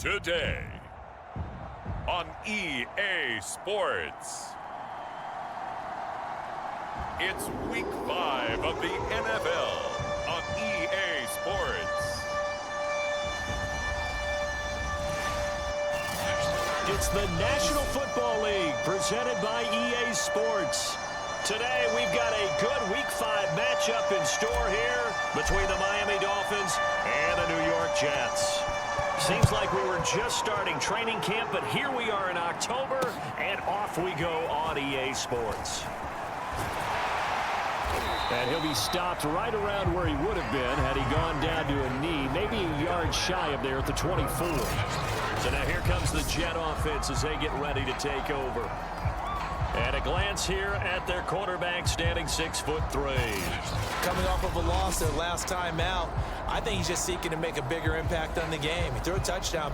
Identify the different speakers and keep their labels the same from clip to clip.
Speaker 1: Today on EA Sports. It's week 5 of the NFL on EA Sports.
Speaker 2: It's the National Football League presented by EA Sports. Today we've got a good week 5 matchup in store here between the Miami Dolphins and the New York Jets. Seems like we were just starting training camp, but here we are in October, and off we go on EA Sports. And he'll be stopped right around where he would have been had he gone down to a knee, maybe a yard shy of there at the 24. So now here comes the Jet offense as they get ready to take over. And a glance here at their quarterback, standing 6'3".
Speaker 3: Coming off of a loss their last time out, I think he's just seeking to make a bigger impact on the game. He threw a touchdown.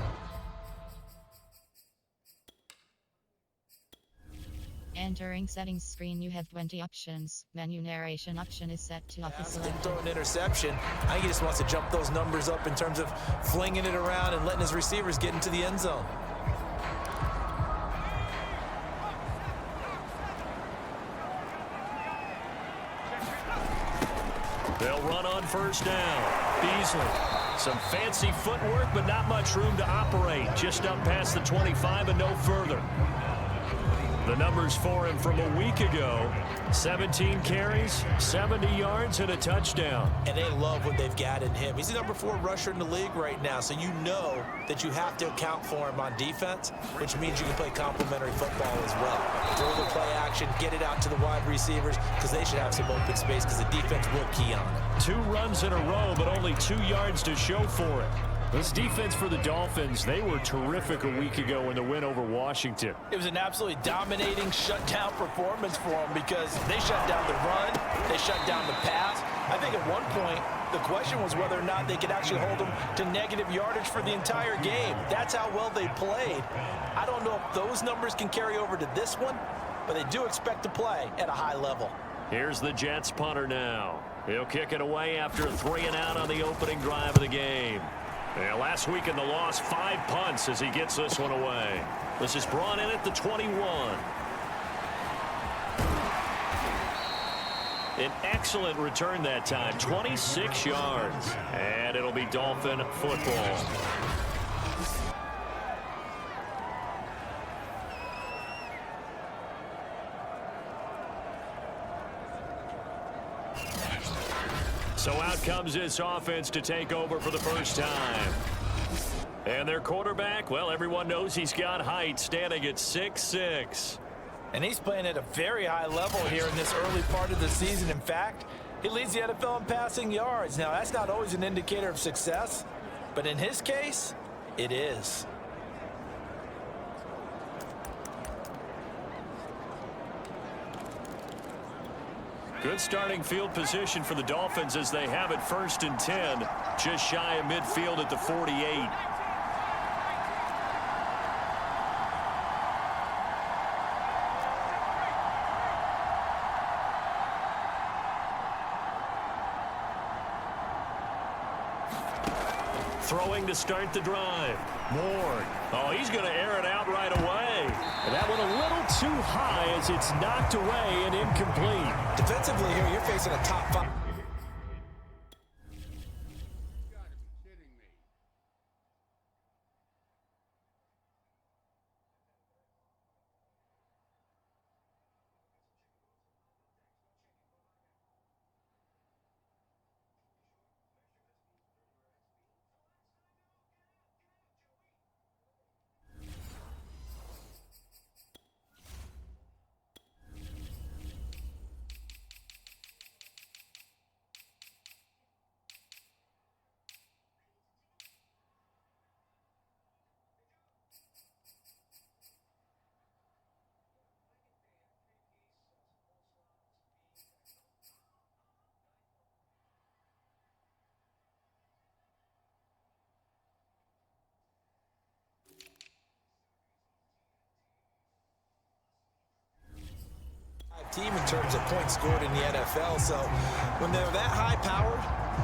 Speaker 4: Entering settings screen, you have 20 options. Menu narration option is set to office
Speaker 3: Didn't
Speaker 4: selected.
Speaker 3: throw an interception. I think he just wants to jump those numbers up in terms of flinging it around and letting his receivers get into the end zone.
Speaker 2: They'll run on first down. Beasley. Some fancy footwork, but not much room to operate. Just up past the 25 and no further. The numbers for him from a week ago: 17 carries, 70 yards, and a touchdown.
Speaker 3: And they love what they've got in him. He's the number 4 rusher in the league right now, so you know that you have to account for him on defense, which means you can play complementary football as well. Throw the play action, get it out to the wide receivers, because they should have some open space, because the defense will key on it.
Speaker 2: 2 runs in a row, but only 2 yards to show for it. This defense for the Dolphins, they were terrific a week ago in the win over Washington.
Speaker 3: It was an absolutely dominating shutdown performance for them because they shut down the run, they shut down the pass. I think at one point, the question was whether or not they could actually hold them to negative yardage for the entire game. That's how well they played. I don't know if those numbers can carry over to this one, but they do expect to play at a high level.
Speaker 2: Here's the Jets punter now. He'll kick it away after a 3-and-out on the opening drive of the game. Yeah, last week in the loss, 5 punts as he gets this one away. This is brought in at the 21. An excellent return that time, 26 yards. And it'll be Dolphin football. So out comes this offense to take over for the first time. And their quarterback, well, everyone knows he's got height, standing at 6'6".
Speaker 3: And he's playing at a very high level here in this early part of the season. In fact, he leads the NFL in passing yards. Now, that's not always an indicator of success, but in his case, it is.
Speaker 2: Good starting field position for the Dolphins as they have it 1st and 10, just shy of midfield at the 48. Throwing to start the drive. Moore. Oh, he's going to air it out right away. And that one a little too high as it's knocked away and incomplete.
Speaker 3: Defensively here, you're facing a top 5. Team in terms of points scored in the NFL, so when they're that high powered,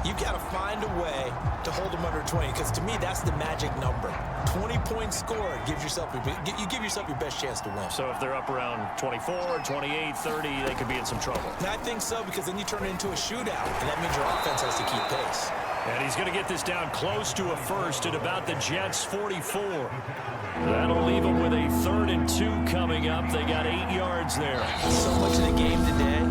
Speaker 3: You've got to find a way to hold them under 20, because to me, that's the magic number. 20-point score gives yourself you give yourself your best chance to win.
Speaker 2: So if they're up around 24, 28, 30, they could be in some trouble.
Speaker 3: And I think so, because then you turn it into a shootout, and that means your offense has to keep pace.
Speaker 2: And he's going to get this down close to a first at about the Jets' 44. That'll leave them with a 3rd and 2 coming up. They got 8 yards there.
Speaker 3: So much of the game today,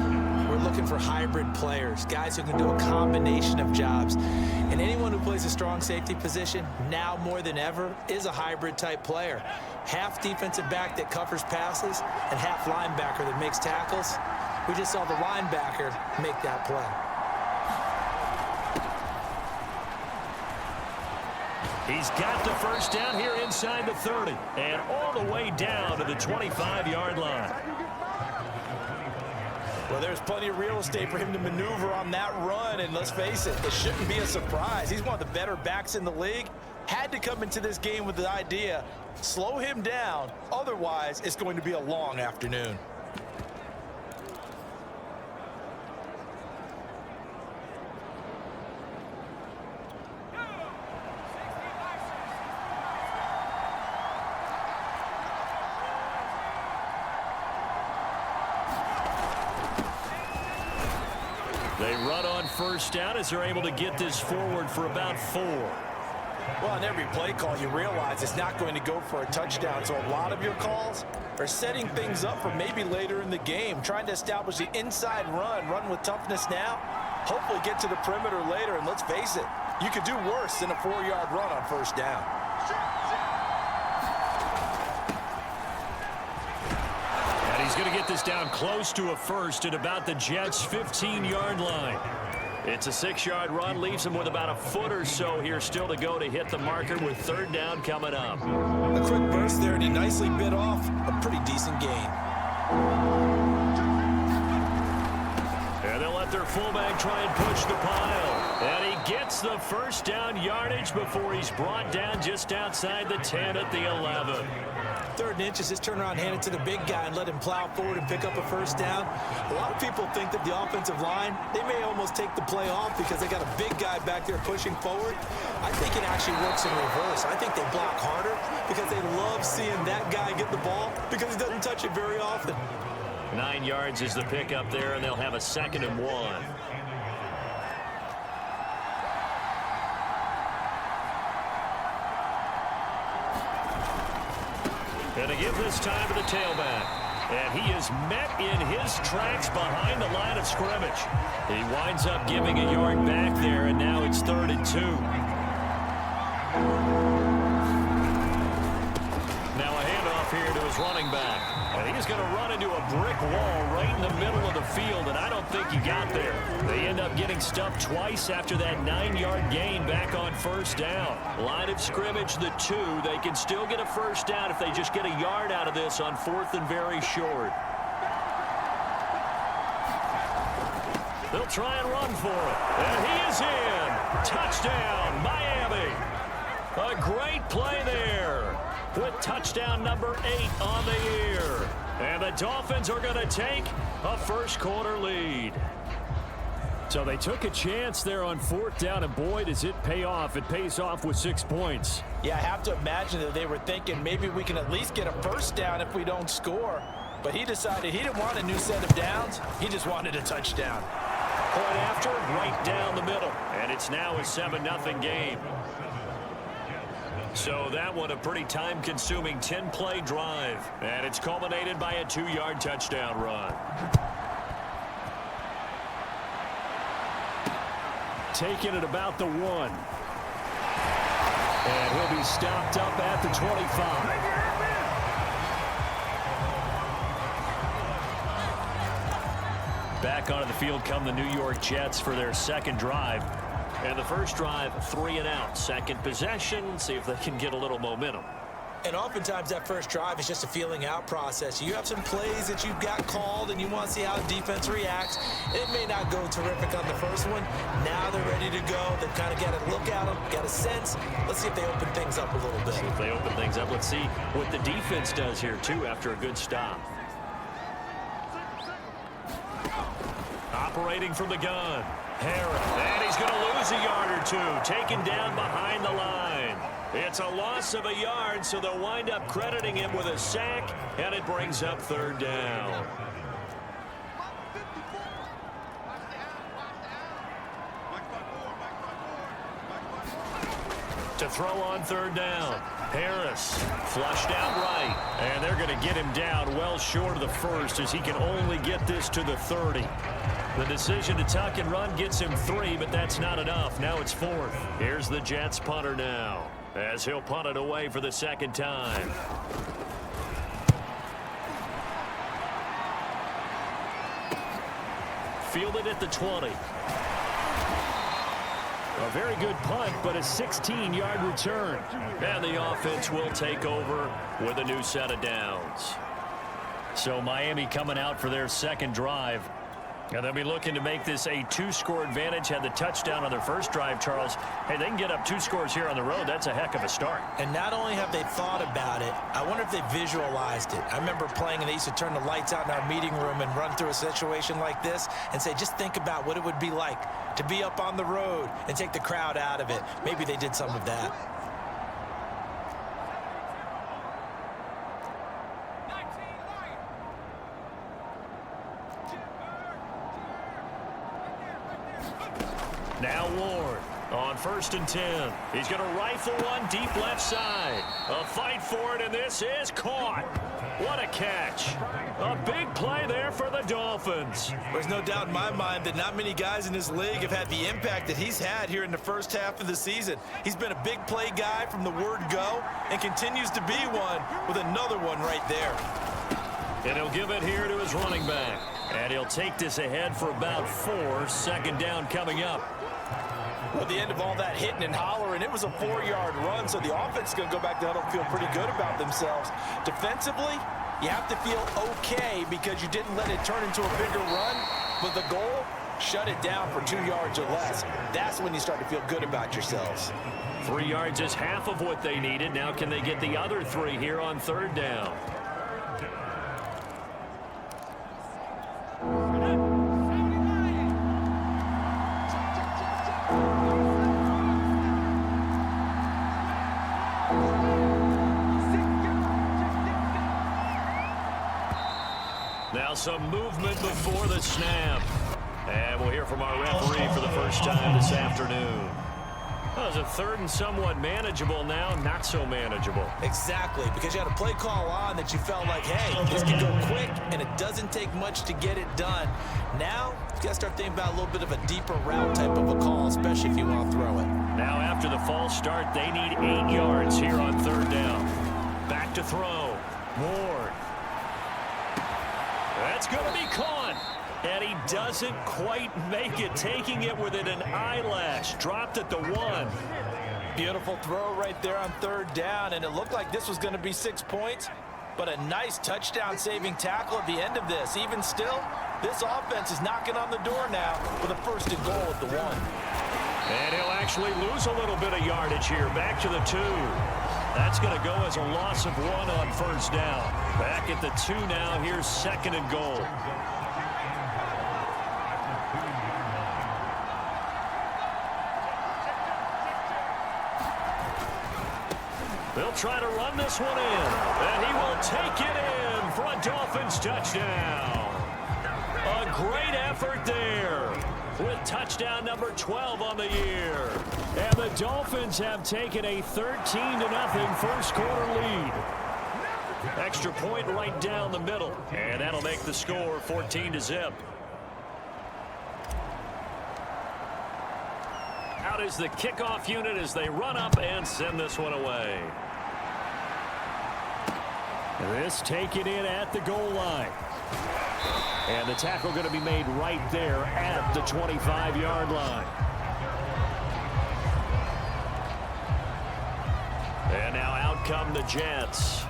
Speaker 3: we're looking for hybrid players, guys who can do a combination of jobs. And anyone who plays a strong safety position, now more than ever, is a hybrid type player. Half defensive back that covers passes and half linebacker that makes tackles. We just saw the linebacker make that play.
Speaker 2: He's got the first down here inside the 30 and all the way down to the 25-yard line.
Speaker 3: Well, there's plenty of real estate for him to maneuver on that run, and let's face it, it shouldn't be a surprise. He's one of the better backs in the league. Had to come into this game with the idea, slow him down, otherwise it's going to be a long afternoon.
Speaker 2: They run on first down as they're able to get this forward for about 4.
Speaker 3: Well, on every play call, you realize it's not going to go for a touchdown, so a lot of your calls are setting things up for maybe later in the game, trying to establish the inside run with toughness now, hopefully get to the perimeter later, and let's face it, you could do worse than a 4-yard run on first down.
Speaker 2: He's going to get this down close to a first at about the Jets' 15-yard line. It's a 6-yard run, leaves him with about a foot or so here still to go to hit the marker with 3rd down coming up.
Speaker 3: A quick burst there, and he nicely bit off a pretty decent gain.
Speaker 2: And they'll let their fullback try and push the pile. And he gets the first down yardage before he's brought down just outside the 10 at the 11.
Speaker 3: 3rd and inches, just turn around, hand it to the big guy, and let him plow forward and pick up a first down. A lot of people think that the offensive line, they may almost take the play off because they got a big guy back there pushing forward. I think it actually works in reverse. I think they block harder because they love seeing that guy get the ball because he doesn't touch it very often.
Speaker 2: 9 yards is the pickup there, and they'll have a 2nd and 1. And to give this time to the tailback. And he is met in his tracks behind the line of scrimmage. He winds up giving a yard back there, and now it's 3rd and 2. Now a handoff here to his running back. And he's going to run into a brick wall right in the middle of the field, and I don't think he got there. They end up getting stuffed twice after that 9-yard gain back on first down. Line of scrimmage, the 2. They can still get a first down if they just get a yard out of this on 4th and very short. They'll try and run for it. And he is in. Touchdown, Miami. A great play there with touchdown number 8 on the year. And the Dolphins are going to take a first-quarter lead. So they took a chance there on 4th down, and boy, does it pay off. It pays off with 6 points.
Speaker 3: Yeah, I have to imagine that they were thinking maybe we can at least get a first down if we don't score. But he decided he didn't want a new set of downs. He just wanted a touchdown.
Speaker 2: Point after, right down the middle. And it's now a 7-0 game. So that one a pretty time-consuming 10-play drive. And it's culminated by a 2-yard touchdown run. Taken at about the 1. And he'll be stopped up at the 25. Back onto the field come the New York Jets for their 2nd drive. And the first drive, 3 and out. 2nd possession, see if they can get a little momentum.
Speaker 3: And oftentimes that first drive is just a feeling out process. You have some plays that you've got called and you want to see how the defense reacts. It may not go terrific on the first one. Now they're ready to go. They've kind of got a look at them, got a sense. Let's see if they open things up a little bit.
Speaker 2: See if they open things up. Let's see what the defense does here, too, after a good stop. Operating from the gun. Harris. And he's going to lose lose a yard or two, taken down behind the line. It's a loss of a yard, so they'll wind up crediting him with a sack, and it brings up third down. To throw on third down. Harris flushed out right, and they're going to get him down well short of the first as he can only get this to the 30. The decision to tuck and run gets him 3, but that's not enough. Now it's 4th. Here's the Jets punter now as he'll punt it away for the second time. Fielded at the 20. A very good punt, but a 16-yard return. And the offense will take over with a new set of downs. So Miami coming out for their second drive. And they'll be looking to make this a 2-score advantage. Had the touchdown on their first drive, Charles. Hey, they can get up 2 scores here on the road. That's a heck of a start.
Speaker 3: And not only have they thought about it, I wonder if they visualized it. I remember playing, and they used to turn the lights out in our meeting room and run through a situation like this and say, just think about what it would be like to be up on the road and take the crowd out of it. Maybe they did some of that.
Speaker 2: Now Ward on 1st and 10. He's going to rifle one deep left side. A fight for it, and this is caught. What a catch. A big play there for the Dolphins.
Speaker 3: There's no doubt in my mind that not many guys in this league have had the impact that he's had here in the first half of the season. He's been a big play guy from the word go and continues to be one with another one right there.
Speaker 2: And he'll give it here to his running back. And he'll take this ahead for about 4. Second down coming up.
Speaker 3: At the end of all that hitting and hollering, it was a 4-yard run, so the offense is going to go back to huddle and feel pretty good about themselves. Defensively, you have to feel okay because you didn't let it turn into a bigger run, but the goal, shut it down for 2 yards or less. That's when you start to feel good about yourselves.
Speaker 2: 3 yards is half of what they needed. Now can they get the other 3 here on third down? Now some movement before the snap. And we'll hear from our referee for the first time this afternoon. Well, it was a 3rd and somewhat manageable, now not so manageable.
Speaker 3: Exactly, because you had a play call on that you felt like, hey, this can go quick, and it doesn't take much to get it done. Now, you got to start thinking about a little bit of a deeper route type of a call, especially if you want to throw it.
Speaker 2: Now after the false start, they need 8 yards here on third down. Back to throw. Ward. That's going to be caught. And he doesn't quite make it, taking it within an eyelash. Dropped at the 1.
Speaker 3: Beautiful throw right there on third down, and it looked like this was going to be 6 points, but a nice touchdown-saving tackle at the end of this. Even still, this offense is knocking on the door now with a 1st and goal at the 1.
Speaker 2: And he'll actually lose a little bit of yardage here. Back to the 2. That's going to go as a loss of 1 on first down. Back at the 2 now. Here's 2nd and goal. They'll try to run this one in, and he will take it in for a Dolphins touchdown. A great effort there with touchdown number 12 on the year. And the Dolphins have taken a 13-0 first quarter lead. Extra point right down the middle, and that'll make the score 14-0. Out is the kickoff unit as they run up and send this one away. This taken in at the goal line. And the tackle going to be made right there at the 25-yard line. And now out come the Jets.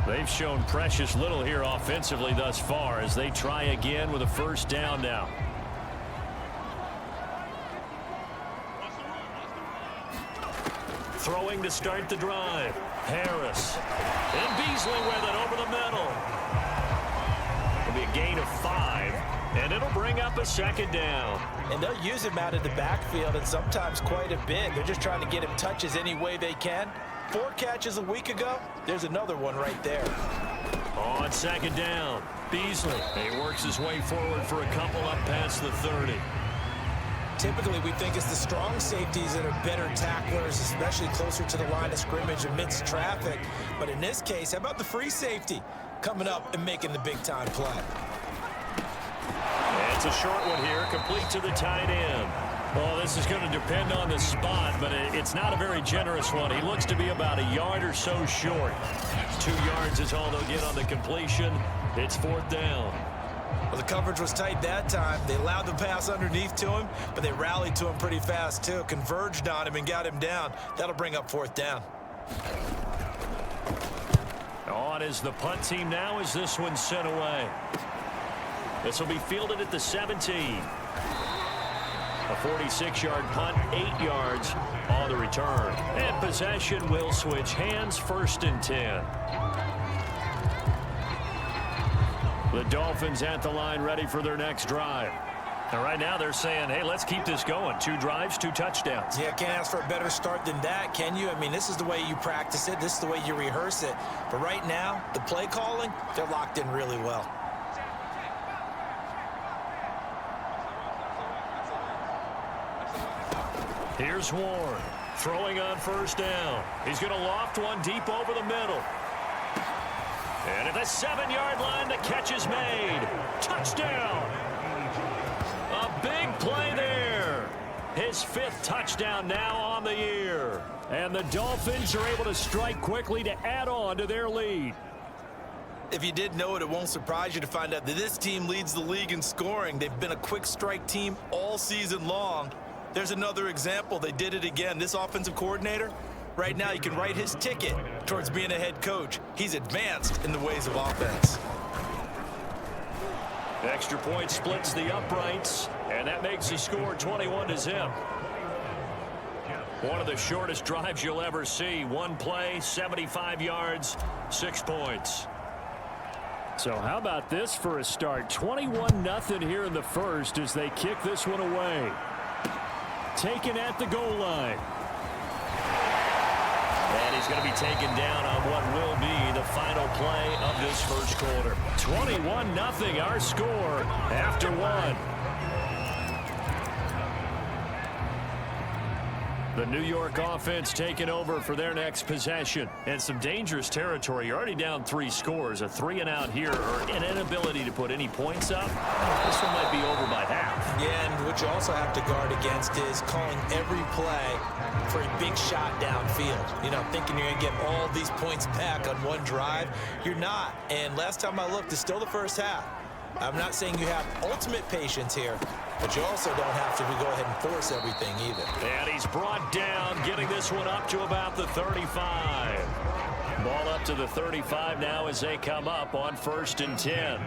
Speaker 2: They've shown precious little here offensively thus far as they try again with a first down now. Throwing to start the drive. Harris. And Beasley with it over the middle. It'll be a gain of 5. And it'll bring up a second down.
Speaker 3: And they'll use him out of the backfield, and sometimes quite a bit. They're just trying to get him touches any way they can. 4 catches a week ago. There's another one right there.
Speaker 2: On second down, Beasley. He works his way forward for a couple up past the 30.
Speaker 3: Typically, we think it's the strong safeties that are better tacklers, especially closer to the line of scrimmage amidst traffic. But in this case, how about the free safety coming up and making the big-time play?
Speaker 2: It's a short one here, complete to the tight end. Well, this is going to depend on the spot, but it's not a very generous one. He looks to be about a yard or so short. 2 yards is all they'll get on the completion. It's 4th down.
Speaker 3: Well, the coverage was tight that time. They allowed the pass underneath to him, but they rallied to him pretty fast, too. Converged on him and got him down. That'll bring up 4th down.
Speaker 2: On is the punt team now as this one's sent away. This will be fielded at the 17. A 46-yard punt, 8 yards on the return. And possession will switch hands, 1st and 10. The Dolphins at the line ready for their next drive. And right now they're saying, hey, let's keep this going. 2 drives, 2 touchdowns.
Speaker 3: Yeah, can't ask for a better start than that, can you? I mean, this is the way you practice it. This is the way you rehearse it. But right now, the play calling, they're locked in really well.
Speaker 2: Here's Warren, throwing on 1st down. He's going to loft one deep over the middle. And at the 7-yard line, the catch is made. Touchdown! A big play there. His 5th touchdown now on the year. And the Dolphins are able to strike quickly to add on to their lead.
Speaker 3: If you didn't know it, it won't surprise you to find out that this team leads the league in scoring. They've been a quick strike team all season long. There's another example. They did it again. This offensive coordinator, right now you can write his ticket towards being a head coach. He's advanced in the ways of offense.
Speaker 2: Extra point splits the uprights, and that makes the score 21-0. One of the shortest drives you'll ever see. 1 play, 75 yards, 6 points. So how about this for a start? 21-0 here in the first as they kick this one away. Taken at the goal line. And he's going to be taken down on what will be the final play of this first quarter. 21-0 our score after 1. The New York offense taking over for their next possession. And some dangerous territory. You're already down 3 scores. A 3-and-out here or an inability to put any points up. This one might be over by half.
Speaker 3: Yeah, and what you also have to guard against is calling every play for a big shot downfield. You know, thinking you're going to get all these points back on one drive. You're not. And last time I looked, it's still the first half. I'm not saying you have ultimate patience here, but you also don't have to go ahead and force everything either.
Speaker 2: And he's brought down, getting this one up to about the 35. Ball up to the 35 now as they come up on 1st and 10.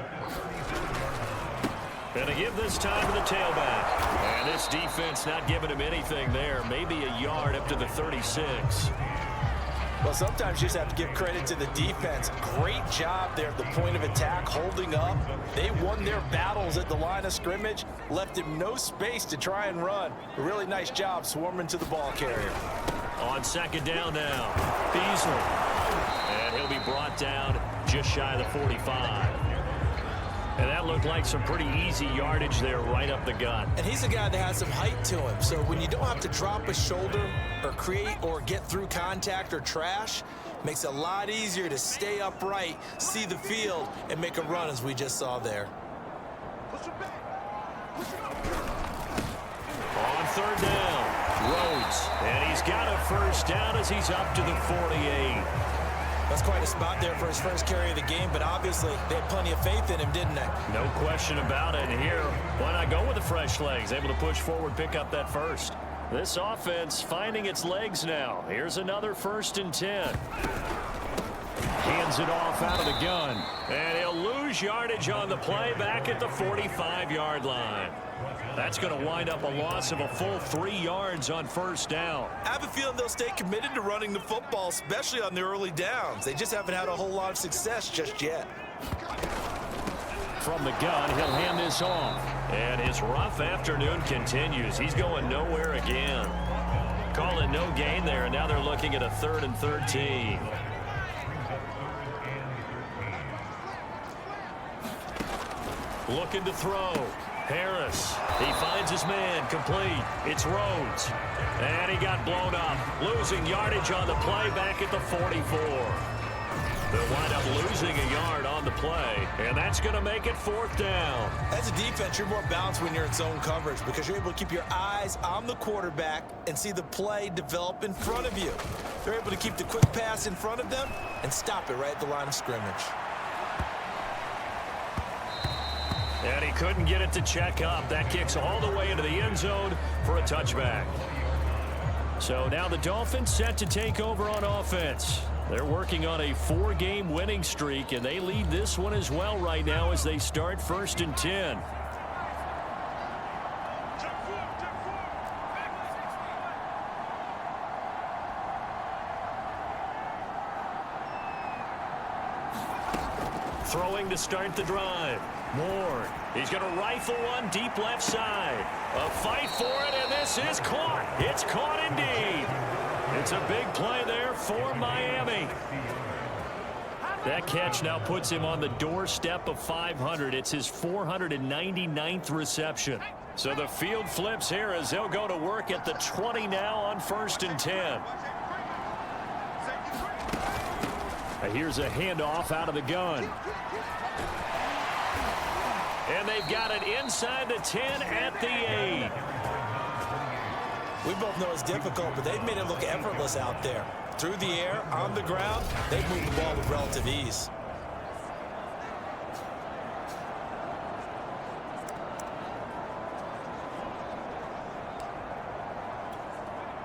Speaker 2: And to give this time to the tailback. And this defense not giving him anything there. Maybe a yard up to the 36.
Speaker 3: Well, sometimes you just have to give credit to the defense. Great job there at the point of attack, holding up. They won their battles at the line of scrimmage, left him no space to try and run. A really nice job swarming to the ball carrier.
Speaker 2: On 2nd down now, Beasley. And he'll be brought down just shy of the 45. And that looked like some pretty easy yardage there right up the gut.
Speaker 3: And he's a guy that has some height to him. So when you don't have to drop a shoulder or create or get through contact or trash, makes it a lot easier to stay upright, see the field, and make a run as we just saw there.
Speaker 2: On 3rd down, Rhodes. And he's got a 1st down as he's up to the 48.
Speaker 3: That's quite a spot there for his first carry of the game, but obviously they had plenty of faith in him, didn't they?
Speaker 2: No question about it. And here, why not go with the fresh legs? Able to push forward, pick up that 1st. This offense finding its legs now. Here's another 1st and 10. Hands it off out of the gun. And he'll lose yardage on the play back at the 45-yard line. That's going to wind up a loss of a full 3 yards on 1st down.
Speaker 3: I have a feeling they'll stay committed to running the football, especially on the early downs. They just haven't had a whole lot of success just yet.
Speaker 2: from the gun. He'll hand this off. And his rough afternoon continues. He's going nowhere again. Calling no gain there, and now they're looking at a 3rd and 13. Looking to throw. Harris. He finds his man. Complete. It's Rhodes. And he got blown up. Losing yardage on the play back at the 44. They'll wind up losing a yard on the play, and that's going to make it 4th down.
Speaker 3: As a defense, you're more balanced when you're in zone coverage because you're able to keep your eyes on the quarterback and see the play develop in front of you. They're able to keep the quick pass in front of them and stop it right at the line of scrimmage.
Speaker 2: And he couldn't get it to check up. That kicks all the way into the end zone for a touchback. So now the Dolphins set to take over on offense. They're working on a 4-game winning streak, and they lead this one as well right now as they start 1st and 10. Throwing to start the drive. Moore. He's going to rifle one deep left side. A fight for it, and this is caught. It's caught indeed. It's a big play there for Miami. That catch now puts him on the doorstep of 500. It's his 499th reception. So the field flips here as they'll go to work at the 20 now on 1st and 10. Here's a handoff out of the gun. And they've got it inside the 10 at the 8.
Speaker 3: We both know it's difficult, but they've made it look effortless out there. Through the air, on the ground, they've moved the ball with relative ease.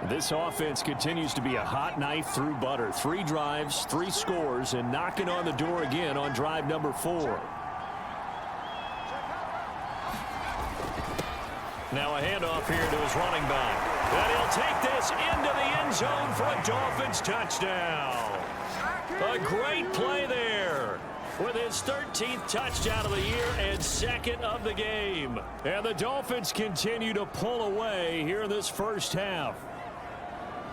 Speaker 2: This offense continues to be a hot knife through butter. 3 drives, 3 scores, and knocking on the door again on drive number 4. Now a handoff here to his running back. And he'll take this into the end zone for a Dolphins touchdown. A great play there with his 13th touchdown of the year and 2nd of the game. And the Dolphins continue to pull away here in this first half.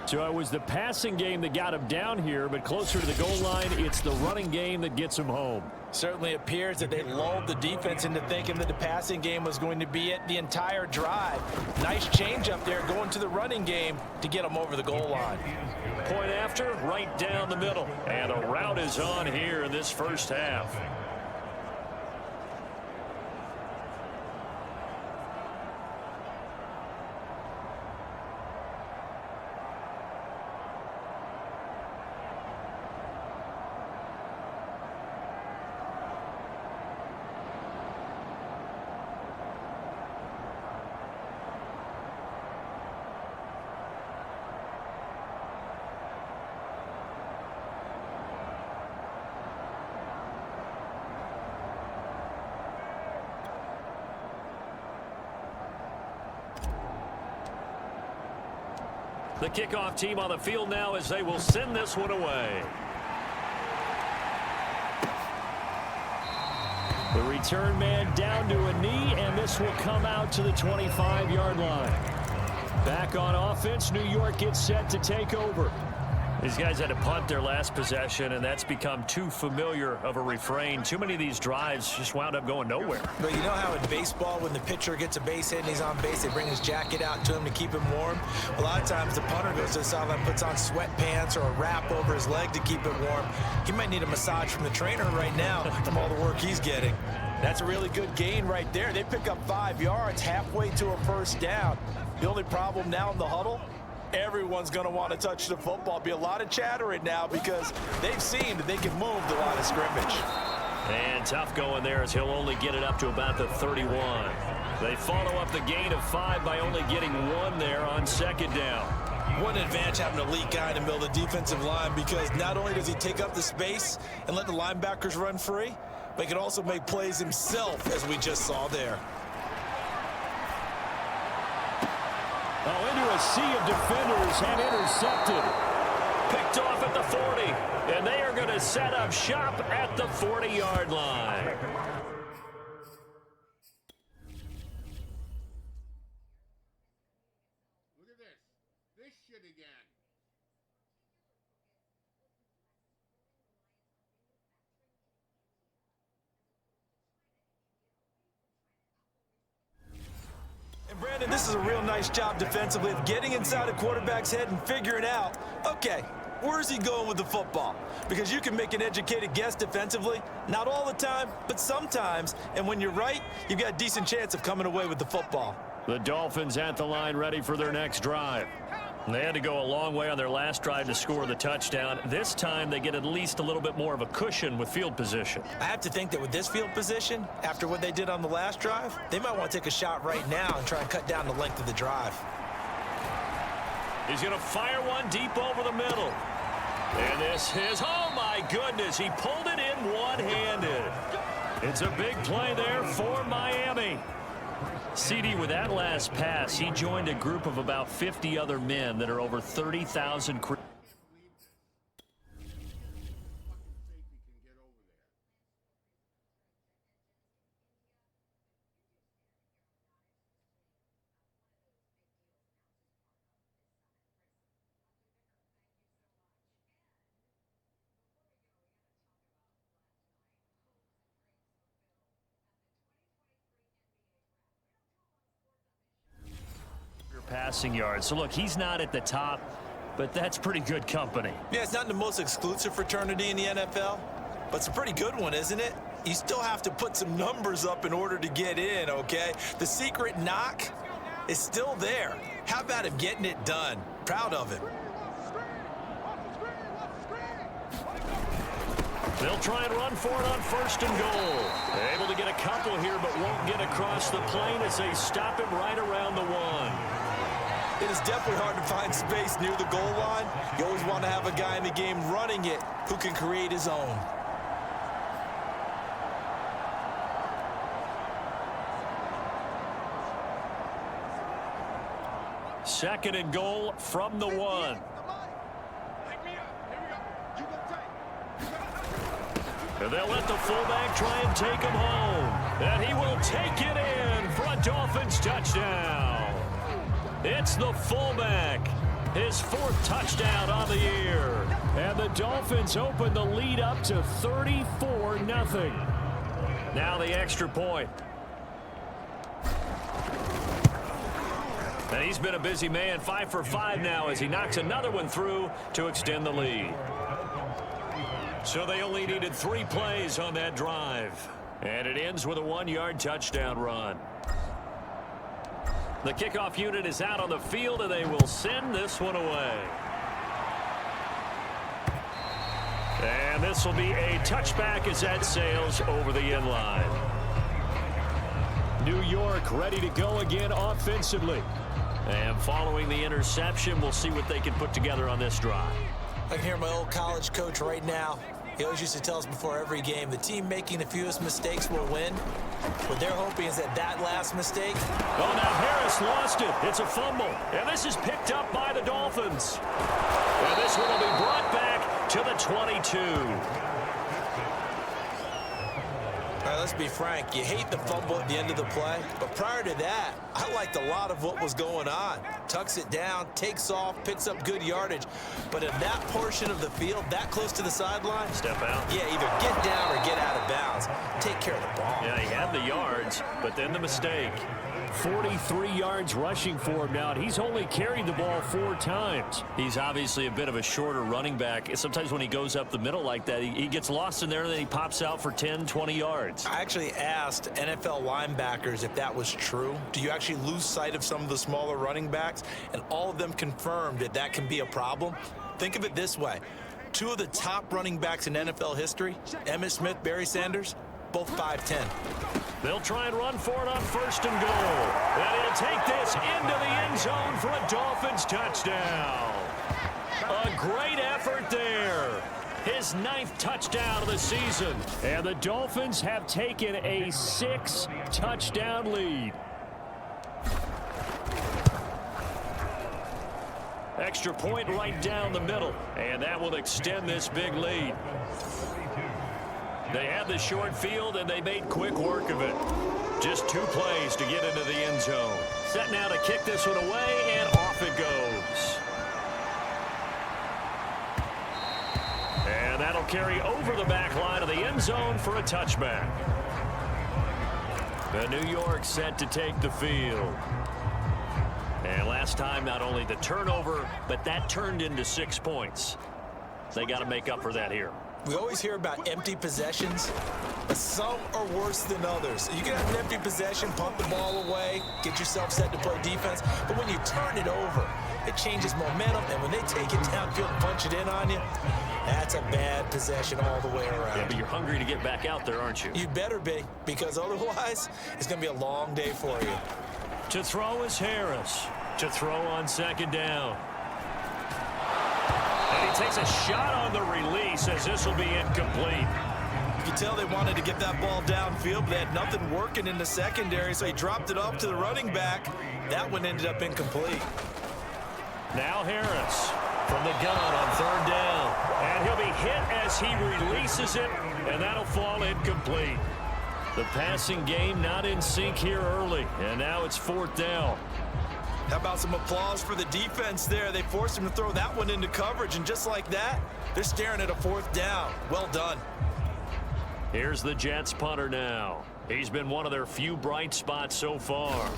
Speaker 2: So it was the passing game that got him down here, but closer to the goal line, it's the running game that gets him home.
Speaker 3: Certainly appears that they lulled the defense into thinking that the passing game was going to be it the entire drive. Nice change up there going to the running game to get them over the goal line.
Speaker 2: Point after, right down the middle. And a route is on here in this first half. The kickoff team on the field now as they will send this one away. The return man down to a knee, and this will come out to the 25-yard line. Back on offense, New York gets set to take over. These guys had to punt their last possession, and that's become too familiar of a refrain. Too many of these drives just wound up going nowhere.
Speaker 3: But you know how in baseball, when the pitcher gets a base hit and he's on base, they bring his jacket out to him to keep him warm? A lot of times the punter goes to the sideline, puts on sweatpants or a wrap over his leg to keep it warm. He might need a massage from the trainer right now from all the work he's getting. That's a really good gain right there. They pick up 5 yards halfway to a first down. The only problem now in the huddle, everyone's going to want to touch the football. Be a lot of chattering now because they've seen that they can move the line of scrimmage.
Speaker 2: And tough going there as he'll only get it up to about the 31. They follow up the gain of 5 by only getting 1 there on second down.
Speaker 3: What an advantage having an elite guy in the middle of the defensive line, because not only does he take up the space and let the linebackers run free, but he can also make plays himself, as we just saw there.
Speaker 2: Oh, into a sea of defenders and intercepted. Picked off at the 40, and they are going to set up shop at the 40-yard line.
Speaker 5: this shit again.
Speaker 3: And Brandon, this is a real nice job defensively of getting inside a quarterback's head and figuring out, okay, where's he going with the football? Because you can make an educated guess defensively, not all the time, but sometimes. And when you're right, you've got a decent chance of coming away with the football.
Speaker 2: The Dolphins at the line, ready for their next drive. They had to go a long way on their last drive to score the touchdown. This time, they get at least a little bit more of a cushion with field position.
Speaker 3: I have to think that with this field position, after what they did on the last drive, they might want to take a shot right now and try and cut down the length of the drive.
Speaker 2: He's going to fire one deep over the middle. And this is, oh my goodness, he pulled it in one-handed. It's a big play there for Miami. CD, with that last pass, he joined a group of about 50 other men that are over 30,000. Passing yards. So look, he's not at the top, but that's pretty good company.
Speaker 3: Yeah, it's not the most exclusive fraternity in the NFL, but it's a pretty good one, isn't it? You still have to put some numbers up in order to get in, okay? The secret knock is still there. How about him getting it done? Proud of him.
Speaker 2: They'll try and run for it on 1st and goal. Able to get a couple here, but won't get across the plane as they stop him right around the 1.
Speaker 3: It is definitely hard to find space near the goal line. You always want to have a guy in the game running it who can create his own.
Speaker 2: Second and goal from the 1. And they'll let the fullback try and take him home. And he will take it in for a Dolphins touchdown. It's the fullback. His 4th touchdown on the year. And the Dolphins open the lead up to 34-0. Now the extra point. And he's been a busy man, 5 for 5 now as he knocks another one through to extend the lead. So they only needed 3 plays on that drive. And it ends with a 1-yard touchdown run. The kickoff unit is out on the field, and they will send this one away. And this will be a touchback as that sails over the end line. New York ready to go again offensively. And following the interception, we'll see what they can put together on this drive.
Speaker 3: I can hear my old college coach right now. He always used to tell us before every game, the team making the fewest mistakes will win. What they're hoping is that last mistake.
Speaker 2: Oh, now Harris lost it. It's a fumble. And this is picked up by the Dolphins. And this one will be brought back to the 22.
Speaker 3: All right, let's be frank. You hate the fumble at the end of the play. But prior to that, I liked a lot of what was going on. Tucks it down, takes off, picks up good yardage. But in that portion of the field, that close to the sideline.
Speaker 2: Step out.
Speaker 3: Yeah, either get down or get out of bounds. Take care of the ball.
Speaker 2: Yeah, he had the yards, but then the mistake. 43 yards rushing for him now. He's only carried the ball 4 times. He's obviously a bit of a shorter running back. Sometimes when he goes up the middle like that, he gets lost in there and then he pops out for 10, 20 yards.
Speaker 3: I actually asked NFL linebackers if that was true. Do you actually lose sight of some of the smaller running backs? And all of them confirmed that that can be a problem. Think of it this way. 2 of the top running backs in NFL history, Emmitt Smith, Barry Sanders, both 5'10".
Speaker 2: They'll try and run for it on 1st and goal. And he'll take this into the end zone for a Dolphins touchdown. A great effort there. His 9th touchdown of the season. And the Dolphins have taken a 6-touchdown lead. Extra point right down the middle. And that will extend this big lead. They had the short field, and they made quick work of it. Just 2 plays to get into the end zone. Set now to kick this one away, and off it goes. carry over the back line of the end zone for a touchback. The New York set to take the field. And last time, not only the turnover, but that turned into 6 points. They got to make up for that here.
Speaker 3: We always hear about empty possessions, but some are worse than others. You can have an empty possession, pump the ball away, get yourself set to play defense, but when you turn it over, it changes momentum, and when they take it downfield and punch it in on you, that's a bad possession all the way around.
Speaker 2: Yeah, but you're hungry to get back out there, aren't you?
Speaker 3: You better be, because otherwise, it's going to be a long day for you.
Speaker 2: To throw is Harris. To throw on second down. And he takes a shot on the release as this will be incomplete.
Speaker 3: You can tell they wanted to get that ball downfield, but they had nothing working in the secondary, so he dropped it off to the running back. That one ended up incomplete.
Speaker 2: Now Harris from the gun on third down. And he'll be hit as he releases it, and that'll fall incomplete. The passing game not in sync here early, and now it's fourth down.
Speaker 3: How about some applause for the defense there? They forced him to throw that one into coverage, and just like that, they're staring at a fourth down. Well done.
Speaker 2: Here's the Jets punter now. He's been one of their few bright spots so far.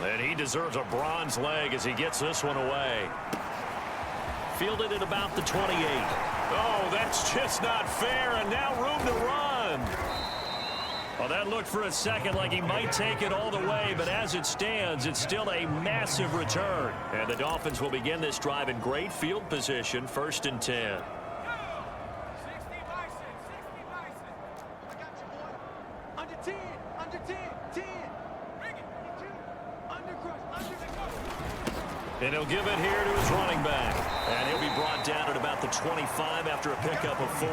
Speaker 2: And he deserves a bronze leg as he gets this one away. Fielded at about the 28. Oh, that's just not fair, and now room to run. Well, that looked for a second like he might take it all the way, but as it stands, it's still a massive return. And the Dolphins will begin this drive in great field position, 1st and 10. And he'll give it here to his running back. And he'll be brought down at about the 25 after a pickup of 4.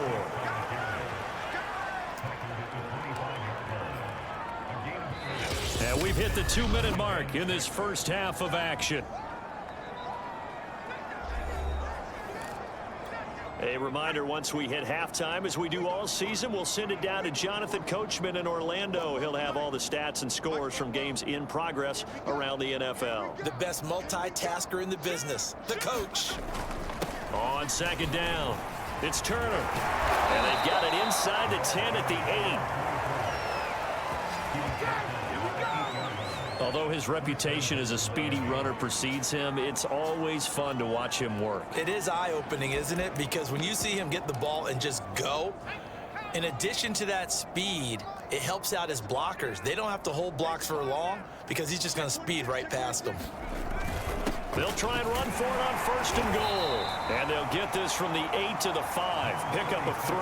Speaker 2: And we've hit the 2-minute mark in this first half of action. A reminder, once we hit halftime, as we do all season, we'll send it down to Jonathan Coachman in Orlando. He'll have all the stats and scores from games in progress around the NFL.
Speaker 3: The best multitasker in the business, the coach.
Speaker 2: On second down, it's Turner. And they've got it inside the 10 at the 8. Although his reputation as a speedy runner precedes him, it's always fun to watch him work.
Speaker 3: It is eye-opening, isn't it? Because when you see him get the ball and just go, in addition to that speed, it helps out his blockers. They don't have to hold blocks for long because he's just going to speed right past them.
Speaker 2: They'll try and run for it on 1st and goal. And they'll get this from the 8 to the 5. Pickup of 3.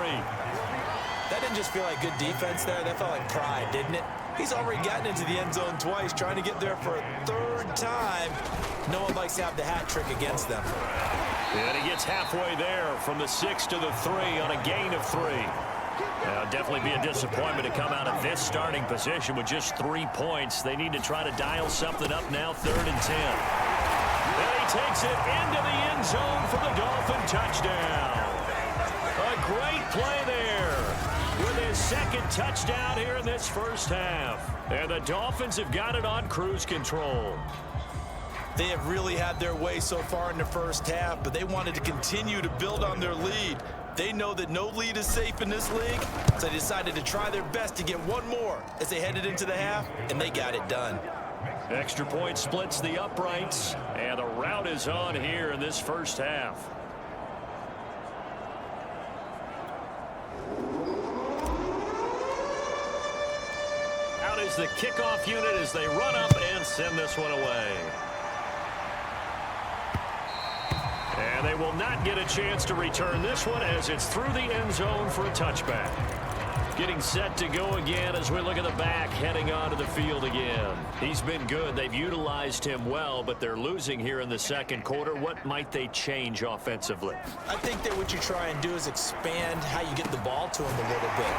Speaker 3: That didn't just feel like good defense there. That felt like pride, didn't it? He's already gotten into the end zone twice, trying to get there for a 3rd time. No one likes to have the hat trick against them.
Speaker 2: And he gets halfway there from the 6 to the 3 on a gain of 3. Now, definitely be a disappointment to come out of this starting position with just 3 points. They need to try to dial something up now, 3rd and 10. And he takes it into the end zone for the Dolphin touchdown. A great play there with his 2nd touchdown here in this first half. And the Dolphins have got it on cruise control.
Speaker 3: They have really had their way so far in the first half, but they wanted to continue to build on their lead. They know that no lead is safe in this league, so they decided to try their best to get one more as they headed into the half, and they got it done.
Speaker 2: Extra point splits the uprights, and the rout is on here in this first half. Out is the kickoff unit as they run up and send this one away. And they will not get a chance to return this one as it's through the end zone for a touchback. Getting set to go again as we look at the back heading onto the field again. He's been good. They've utilized him well, but they're losing here in the second quarter. What might they change offensively?
Speaker 3: I think that what you try and do is expand how you get the ball to him a little bit.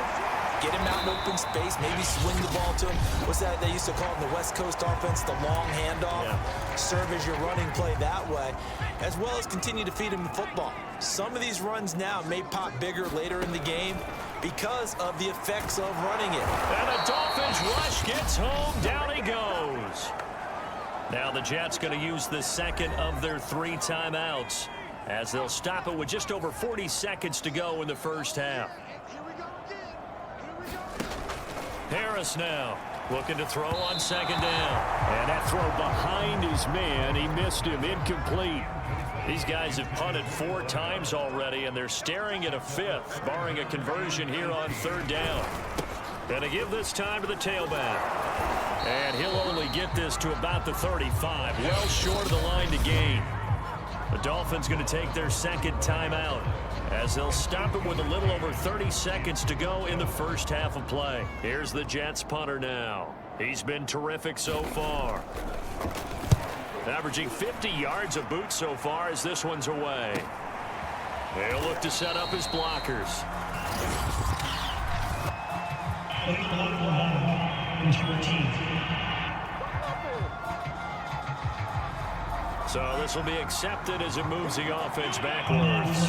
Speaker 3: Get him out in open space, maybe swing the ball to him. What's that they used to call in the West Coast offense, the long handoff? Yeah. Serve as your running play that way, as well as continue to feed him the football. Some of these runs now may pop bigger later in the game because of the effects of running it.
Speaker 2: And the Dolphins rush gets home. Down he goes. Now the Jets going to use the 2nd of their 3 timeouts. as they'll stop it with just over 40 seconds to go in the first half. Harris now looking to throw on second down. And that throw behind his man, he missed him, incomplete. These guys have punted 4 times already, and they're staring at a 5th, barring a conversion here on third down. And to give this time to the tailback. And he'll only get this to about the 35, well short of the line to gain. The Dolphins going to take their second timeout as they'll stop it with a little over 30 seconds to go in the first half of play. Here's the Jets punter now. He's been terrific so far. Averaging 50 yards a boot so far as this one's away. They'll look to set up his blockers. So this will be accepted as it moves the offense backwards.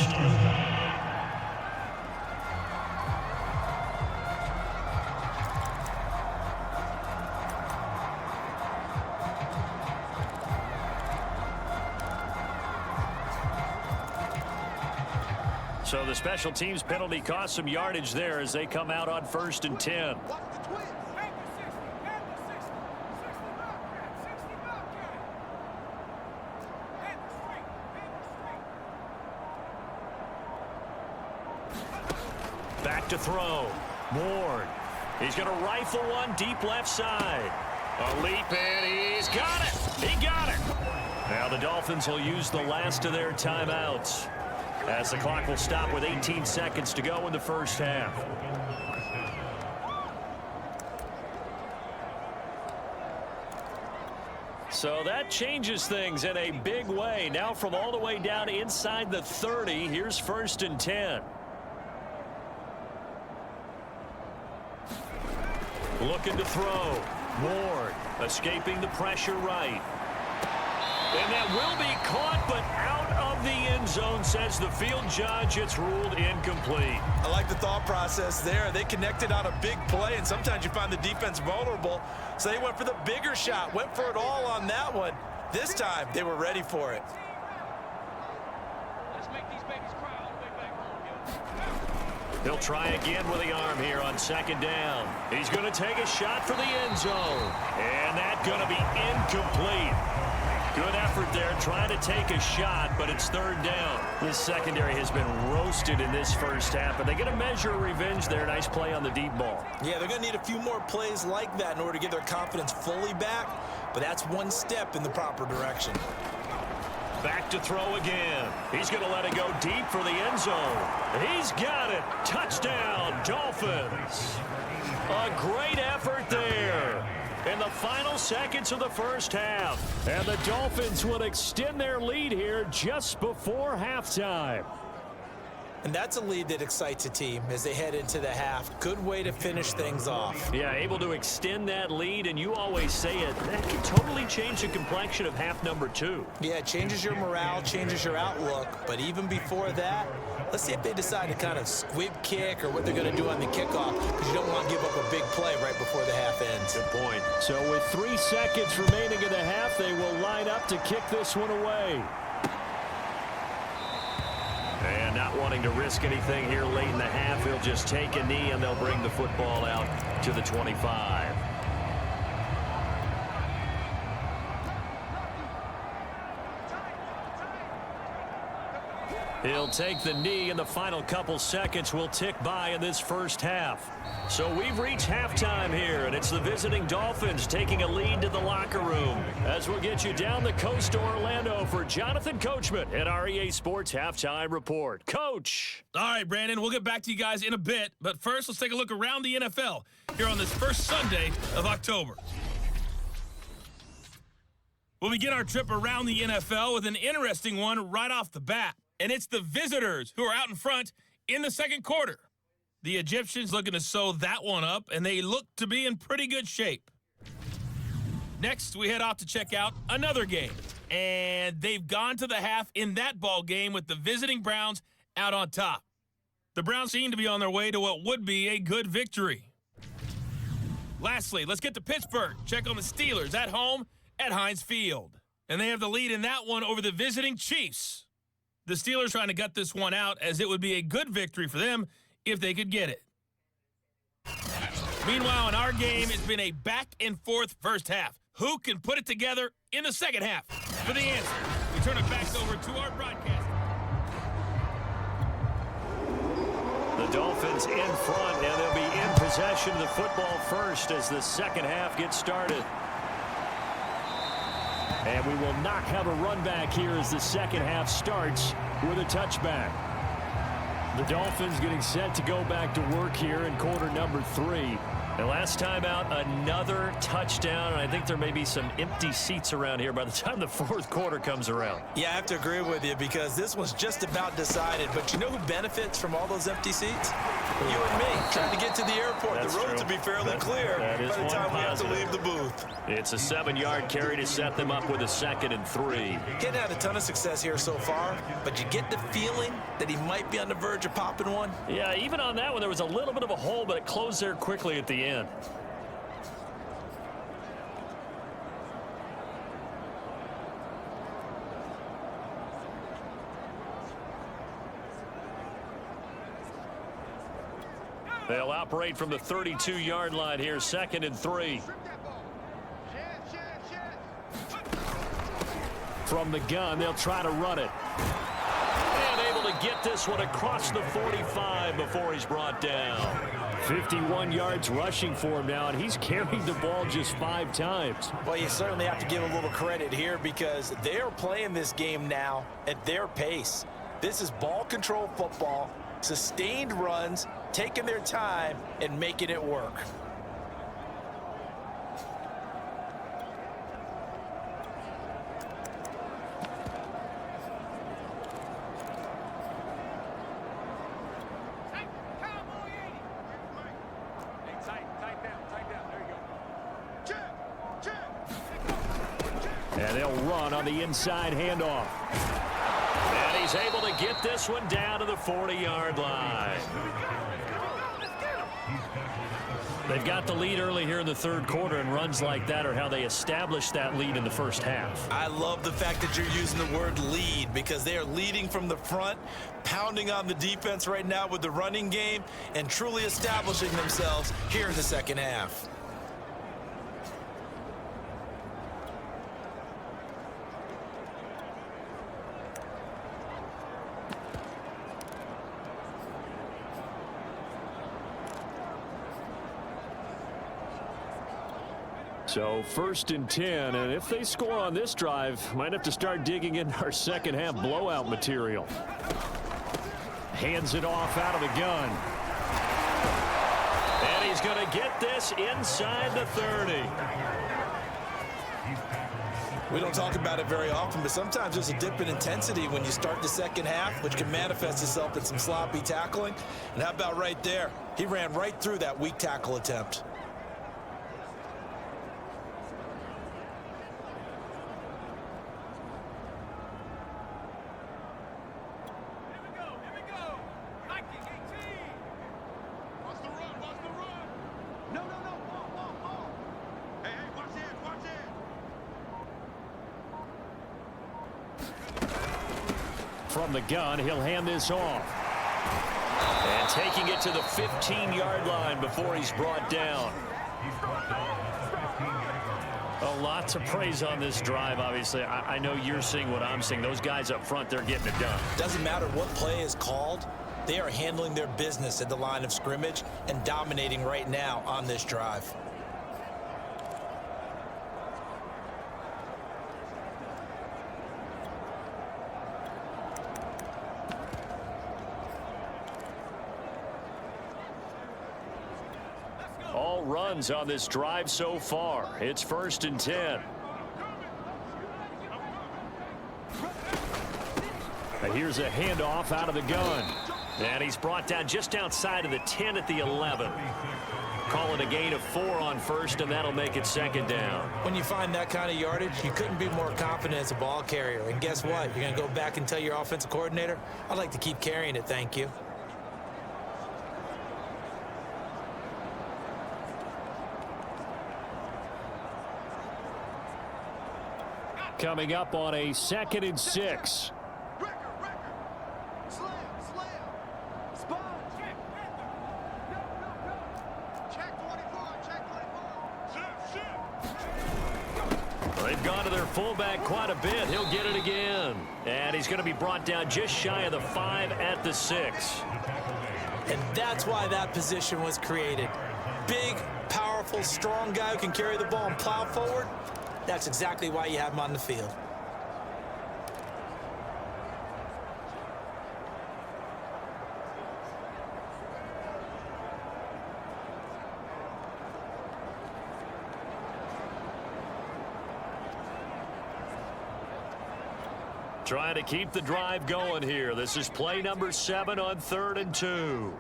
Speaker 2: So the special teams penalty cost some yardage there as they come out on 1st and 10. Back to throw. Ward. He's going to rifle one deep left side. A leap, and he's got it. He got it. Now the Dolphins will use the last of their timeouts as the clock will stop with 18 seconds to go in the first half. So that changes things in a big way. Now from all the way down inside the 30, here's 1st and 10. Looking to throw. Ward escaping the pressure right. And that will be caught, but out of the end zone, says the field judge. It's ruled incomplete.
Speaker 3: I like the thought process there. They connected on a big play, and sometimes you find the defense vulnerable. So they went for the bigger shot, went for it all on that one. This time, they were ready for it.
Speaker 5: Let's make these babies cry all the way back home.
Speaker 2: He'll try again with the arm here on second down. He's going to take a shot for the end zone. And that's going to be incomplete. Good effort there, trying to take a shot, but it's third down. This secondary has been roasted in this first half, but they get a measure of revenge there. Nice play on the deep ball.
Speaker 3: Yeah, they're going to need a few more plays like that in order to get their confidence fully back, but that's one step in the proper direction.
Speaker 2: Back to throw again. He's going to let it go deep for the end zone. He's got it. Touchdown, Dolphins. A great effort there in the final seconds of the first half. And the Dolphins will extend their lead here just before halftime.
Speaker 3: And that's a lead that excites a team as they head into the half. Good way to finish things off.
Speaker 2: Yeah, able to extend that lead, and you always say it, that can totally change the complexion of half number 2.
Speaker 3: Yeah, it changes your morale, changes your outlook. But even before that, let's see if they decide to kind of squib kick or what they're going to do on the kickoff, because you don't want to give up a big play right before the half ends.
Speaker 2: Good point. So with 3 seconds remaining in the half, they will line up to kick this one away. And not wanting to risk anything here late in the half, he'll just take a knee and they'll bring the football out to the 25. He'll take the knee, and the final couple seconds will tick by in this first half. So we've reached halftime here, and it's the visiting Dolphins taking a lead to the locker room. As we'll get you down the coast to Orlando for Jonathan Coachman at our EA Sports Halftime Report. Coach.
Speaker 5: All right, Brandon, we'll get back to you guys in a bit. But first, let's take a look around the NFL here on this first Sunday of October. We'll begin our trip around the NFL with an interesting one right off the bat. And it's the visitors who are out in front in the second quarter. The Egyptians looking to sew that one up, and they look to be in pretty good shape. Next, we head off to check out another game. And they've gone to the half in that ball game with the visiting Browns out on top. The Browns seem to be on their way to what would be a good victory. Lastly, let's get to Pittsburgh. Check on the Steelers at home at Heinz Field. And they have the lead in that one over the visiting Chiefs. The Steelers trying to gut this one out, as it would be a good victory for them if they could get it. Meanwhile, in our game, it's been a back-and-forth first half. Who can put it together in the second half? For the answer, we turn it back over to our broadcast.
Speaker 2: The Dolphins in front, and they'll be in possession of the football first as the second half gets started. And we will not have a run back here as the second half starts with a touchback. The Dolphins getting set to go back to work here in quarter number 3. And last time out, another touchdown, and I think there may be some empty seats around here by the time the fourth quarter comes around.
Speaker 3: Yeah, I have to agree with you because this one's just about decided. But you know who benefits from all those empty seats? You and me, trying to get to the airport.
Speaker 2: That's
Speaker 3: the road
Speaker 2: true.
Speaker 3: to be fairly clear
Speaker 2: that
Speaker 3: by
Speaker 2: is
Speaker 3: the
Speaker 2: one
Speaker 3: time we have to
Speaker 2: positive.
Speaker 3: leave the booth.
Speaker 2: It's a 7-yard carry to set them up with a 2nd and 3.
Speaker 3: He hadn't had a ton of success here so far, but you get the feeling that he might be on the verge of popping one.
Speaker 2: Yeah, even on that one, there was a little bit of a hole, but it closed there quickly at the end. They'll operate from the 32-yard line here, 2nd and 3. From the gun, they'll try to run it. And able to get this one across the 45 before he's brought down. 51 yards rushing for him now, and he's carried the ball just 5 times.
Speaker 3: Well, you certainly have to give a little credit here because they are playing this game now at their pace. This is ball control football, sustained runs, taking their time and making it work.
Speaker 2: And they'll run on the inside handoff. And he's able to get this one down to the 40-yard line. They've got the lead early here in the third quarter, and runs like that are how they establish that lead in the first half.
Speaker 3: I love the fact that you're using the word lead because they are leading from the front, pounding on the defense right now with the running game, and truly establishing themselves here in the second half.
Speaker 2: So 1st and 10, and if they score on this drive, might have to start digging in our second half blowout material. Hands it off out of the gun. And he's going to get this inside the 30.
Speaker 3: We don't talk about it very often, but sometimes there's a dip in intensity when you start the second half, which can manifest itself in some sloppy tackling. And how about right there? He ran right through that weak tackle attempt.
Speaker 2: From the gun, he'll hand this off. And taking it to the 15-yard line before he's brought down. A lot to praise on this drive, obviously. I know you're seeing what I'm seeing. Those guys up front, they're getting it done.
Speaker 3: Doesn't matter what play is called. They are handling their business at the line of scrimmage and dominating right now on this drive.
Speaker 2: All runs on this drive so far. It's 1st and 10. And here's a handoff out of the gun. And he's brought down just outside of the 10 at the 11. Call it a gain of 4 on 1st, and that'll make it 2nd down.
Speaker 3: When you find that kind of yardage, you couldn't be more confident as a ball carrier. And guess what? You're going to go back and tell your offensive coordinator, I'd like to keep carrying it, thank you.
Speaker 2: Coming up on a 2nd and 6. fullback quite a bit. He'll get it again. And he's going to be brought down just shy of the 5 at the 6.
Speaker 3: And that's why that position was created. Big, powerful, strong guy who can carry the ball and plow forward. That's exactly why you have him on the field.
Speaker 2: Trying to keep the drive going here. This is play number 7 on 3rd and 2.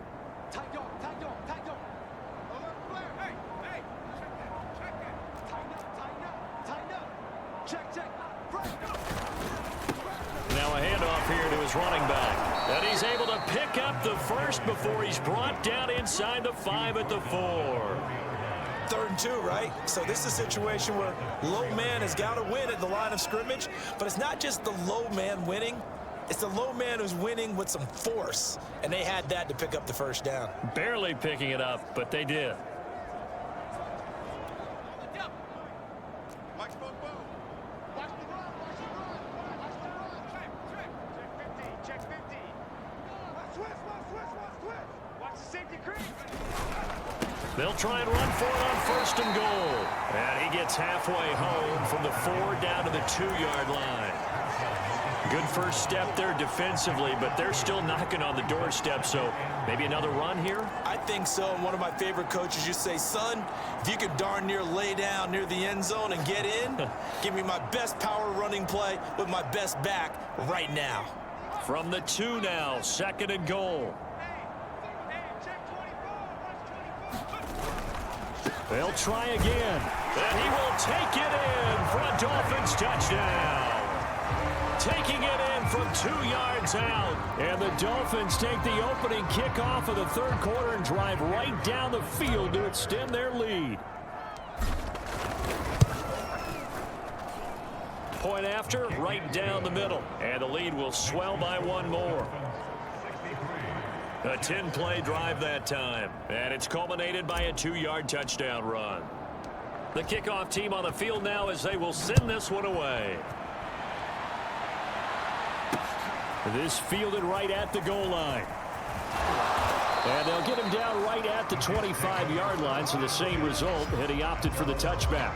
Speaker 2: Now a handoff here to his running back. And he's able to pick up the first before he's brought down inside the 5 at the 4.
Speaker 3: 3rd and 2, right? So this is a situation where low man has got to win at the line of scrimmage, but it's not just the low man winning. It's the low man who's winning with some force, and they had that to pick up the first down.
Speaker 2: Barely picking it up, but they did. They'll try and run for it on 1st and goal. And he gets halfway home from the 4 down to the 2-yard line. Good first step there defensively, but they're still knocking on the doorstep, so maybe another run here?
Speaker 3: I think so. And one of my favorite coaches used to say, son, if you could darn near lay down near the end zone and get in, give me my best power running play with my best back right now.
Speaker 2: From the 2 now, 2nd and goal. They'll try again, and he will take it in for a Dolphins touchdown. Taking it in from 2 yards out, and the Dolphins take the opening kickoff of the 3rd quarter and drive right down the field to extend their lead. Point after, right down the middle, and the lead will swell by 1 more. A 10-play drive that time, and it's culminated by a 2-yard touchdown run. The kickoff team on the field now as they will send this one away. This fielded right at the goal line. And they'll get him down right at the 25-yard line, so the same result, and he opted for the touchback.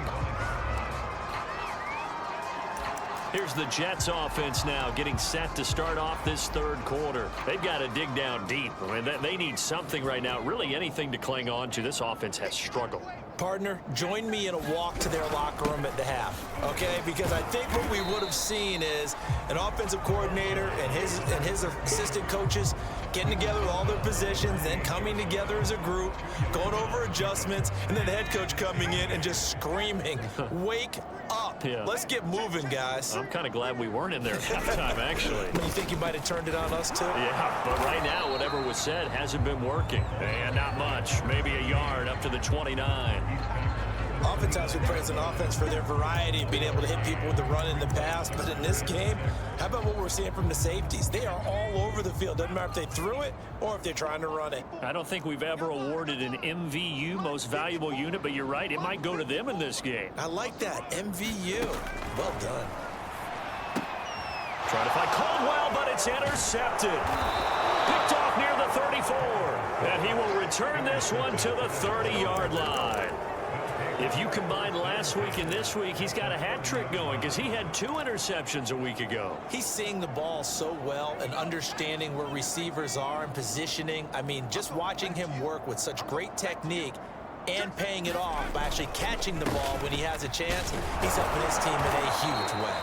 Speaker 2: Here's the Jets offense now getting set to start off this 3rd quarter. They've got to dig down deep. I mean, they need something right now, really anything to cling on to. This offense has struggled.
Speaker 3: Partner, join me in a walk to their locker room at the half, okay? Because I think what we would have seen is an offensive coordinator and his assistant coaches getting together with all their positions, then coming together as a group, going over adjustments, and then the head coach coming in and just screaming, wake up.
Speaker 2: Yeah.
Speaker 3: Let's get moving, guys.
Speaker 2: I'm kind of glad we weren't in there at halftime, actually.
Speaker 3: You think you might have turned it on us, too?
Speaker 2: Yeah, but right now, whatever was said hasn't been working. And not much. Maybe a yard up to the 29.
Speaker 3: Oftentimes we praise an offense for their variety of being able to hit people with the run in the pass, but in this game, how about what we're seeing from the safeties? They are all over the field. Doesn't matter if they threw it or if they're trying to run it.
Speaker 2: I don't think we've ever awarded an MVU, most valuable unit, but you're right, it might go to them in this game.
Speaker 3: I like that, MVU. Well done.
Speaker 2: Trying to find Caldwell, but it's intercepted. Picked off near the 34. And he will return this one to the 30-yard line. If you combine last week and this week, he's got a hat trick going because he had 2 interceptions a week ago.
Speaker 3: He's seeing the ball so well and understanding where receivers are and positioning. I mean, just watching him work with such great technique and paying it off by actually catching the ball when he has a chance, he's helping his team in a huge way.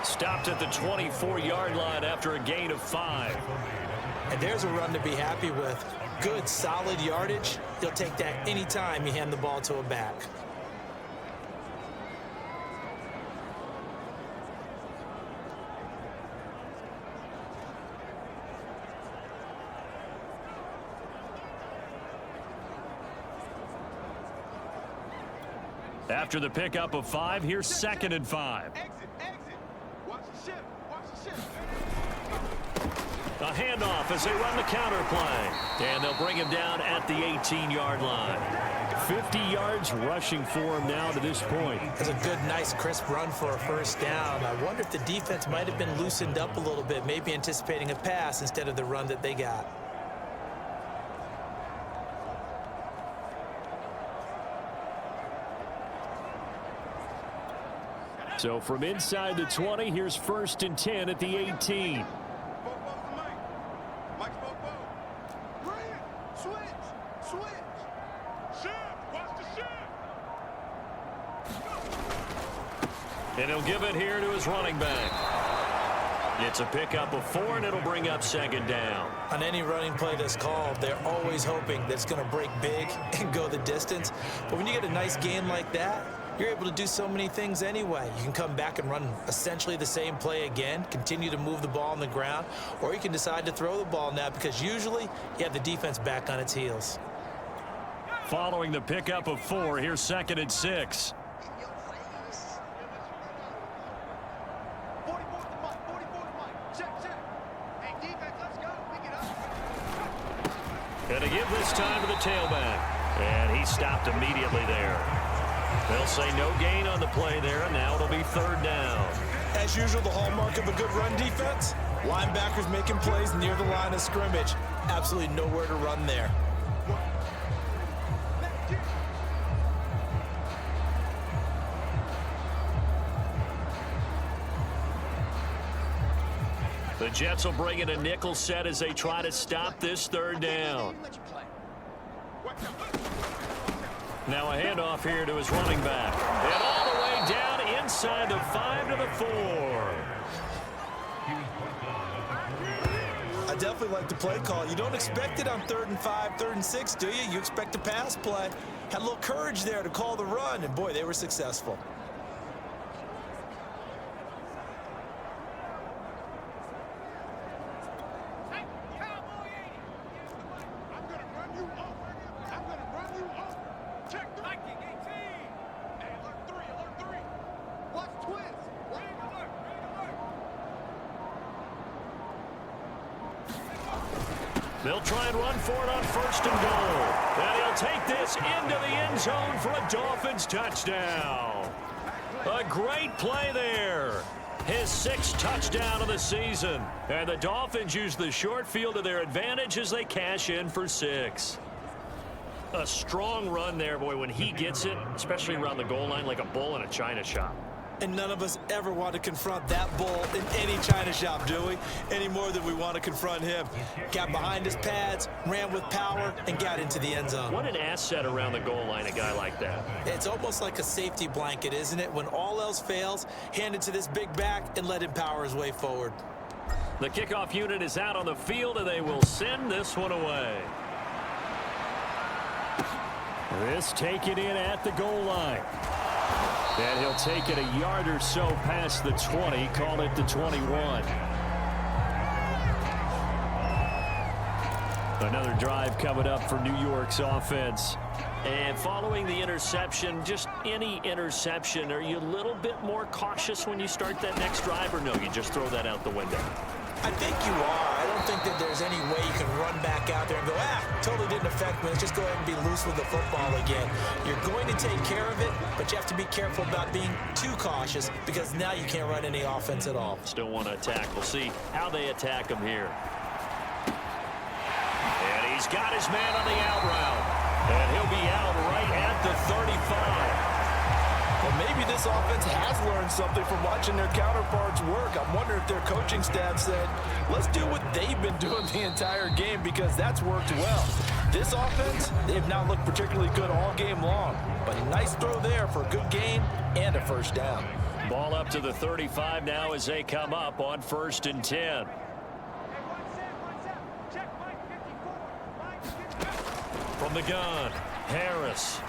Speaker 2: Stopped at the 24-yard line after a gain of 5.
Speaker 3: And there's a run to be happy with. Good, solid yardage. He'll take that anytime you hand the ball to a back.
Speaker 2: After the pickup of 5, here's 2nd and 5.
Speaker 6: Exit. Watch the ship.
Speaker 2: A handoff as they run the counter play. And they'll bring him down at the 18-yard line. 50 yards rushing for him now to this point.
Speaker 3: It's a good, nice, crisp run for a first down. I wonder if the defense might have been loosened up a little bit, maybe anticipating a pass instead of the run that they got.
Speaker 2: So from inside the 20, here's 1st and 10 at the 18. And he'll give it here to his running back. It's a pickup of 4, and it'll bring up 2nd down.
Speaker 3: On any running play that's called, they're always hoping that it's going to break big and go the distance. But when you get a nice gain like that, you're able to do so many things anyway. You can come back and run essentially the same play again, continue to move the ball on the ground, or you can decide to throw the ball now because usually you have the defense back on its heels.
Speaker 2: Following the pickup of 4, here's 2nd and 6. And to give this time to the tailback. And he stopped immediately there. They'll say no gain on the play there, and now it'll be 3rd down.
Speaker 3: As usual, the hallmark of a good run defense, linebackers making plays near the line of scrimmage. Absolutely nowhere to run there.
Speaker 2: The Jets will bring in a nickel set as they try to stop this 3rd down. Now a handoff here to his running back. And all the way down inside the 5 to the 4.
Speaker 3: I definitely like the play call. You don't expect it on 3rd and 5, 3rd and 6, do you? You expect a pass play. Had a little courage there to call the run, and boy, they were successful.
Speaker 2: They'll try and run for it on 1st and goal. And he'll take this into the end zone for a Dolphins touchdown. A great play there. His 6th touchdown of the season. And the Dolphins use the short field to their advantage as they cash in for 6. A strong run there, boy, when he gets it, especially around the goal line like a bull in a china shop.
Speaker 3: And none of us ever want to confront that bull in any china shop, do we? Any more than we want to confront him. Got behind his pads, ran with power, and got into the end zone.
Speaker 2: What an asset around the goal line, a guy like that.
Speaker 3: It's almost like a safety blanket, isn't it? When all else fails, hand it to this big back and let him power his way forward.
Speaker 2: The kickoff unit is out on the field, and they will send this one away. This taken in at the goal line. And he'll take it a yard or so past the 20, call it the 21. Another drive coming up for New York's offense. And following the interception, just any interception, are you a little bit more cautious when you start that next drive, or no, you just throw that out the window?
Speaker 3: I think you are. I don't think that there's any way you can run back out there and go, totally didn't affect me. Let's just go ahead and be loose with the football again. You're going to take care of it, but you have to be careful about being too cautious because now you can't run any offense at all.
Speaker 2: Still want to attack. We'll see how they attack him here. And he's got his man on the out route. And he'll be out right at the 35.
Speaker 3: Well, maybe this offense has learned something from watching their counterparts work. I'm wondering if their coaching staff said, let's do what they've been doing the entire game because that's worked well. This offense, they've not looked particularly good all game long. But a nice throw there for a good gain and a first down.
Speaker 2: Ball up to the 35 now as they come up on 1st and 10. From the gun, Harris.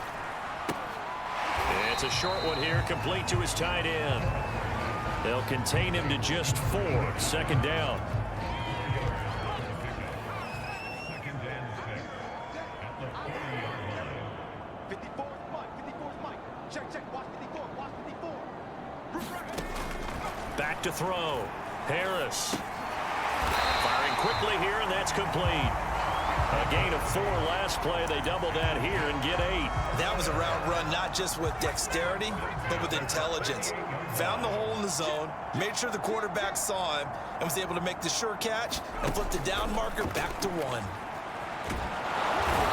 Speaker 2: It's a short one here, complete to his tight end. They'll contain him to just 4. 2nd down. Back to throw. Harris. Firing quickly here, and that's complete. A gain of 4 last play. They double that here and get 8.
Speaker 3: That was a route run not just with dexterity, but with intelligence. Found the hole in the zone, made sure the quarterback saw him, and was able to make the sure catch and flip the down marker back to 1.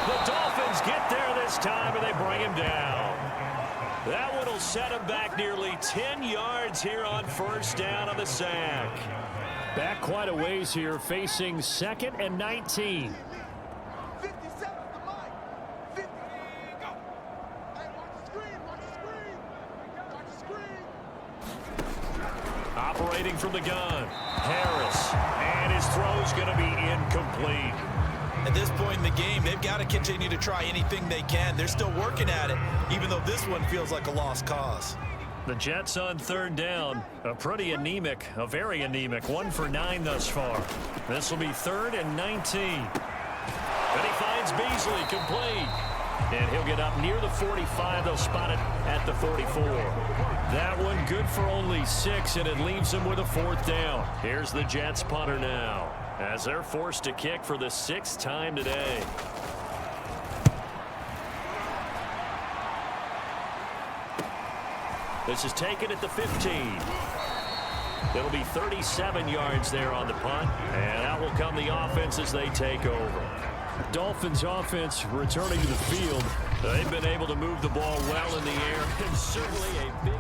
Speaker 2: The Dolphins get there this time, and they bring him down. That one will set him back nearly 10 yards here on first down on the sack. Back quite a ways here, facing 2nd and 19. Operating from the gun, Harris, and his throw's going to be incomplete.
Speaker 3: At this point in the game, they've got to continue to try anything they can. They're still working at it, even though this one feels like a lost cause.
Speaker 2: The Jets on 3rd down, a very anemic, 1 for 9 thus far. This will be 3rd and 19. And he finds Beasley complete. And he'll get up near the 45. They'll spot it at the 44. That one good for only 6, and it leaves them with a 4th down. Here's the Jets punter now, as they're forced to kick for the 6th time today. This is taken at the 15. It'll be 37 yards there on the punt, and out will come the offense as they take over. Dolphins offense returning to the field. They've been able to move the ball well in the air, and certainly a big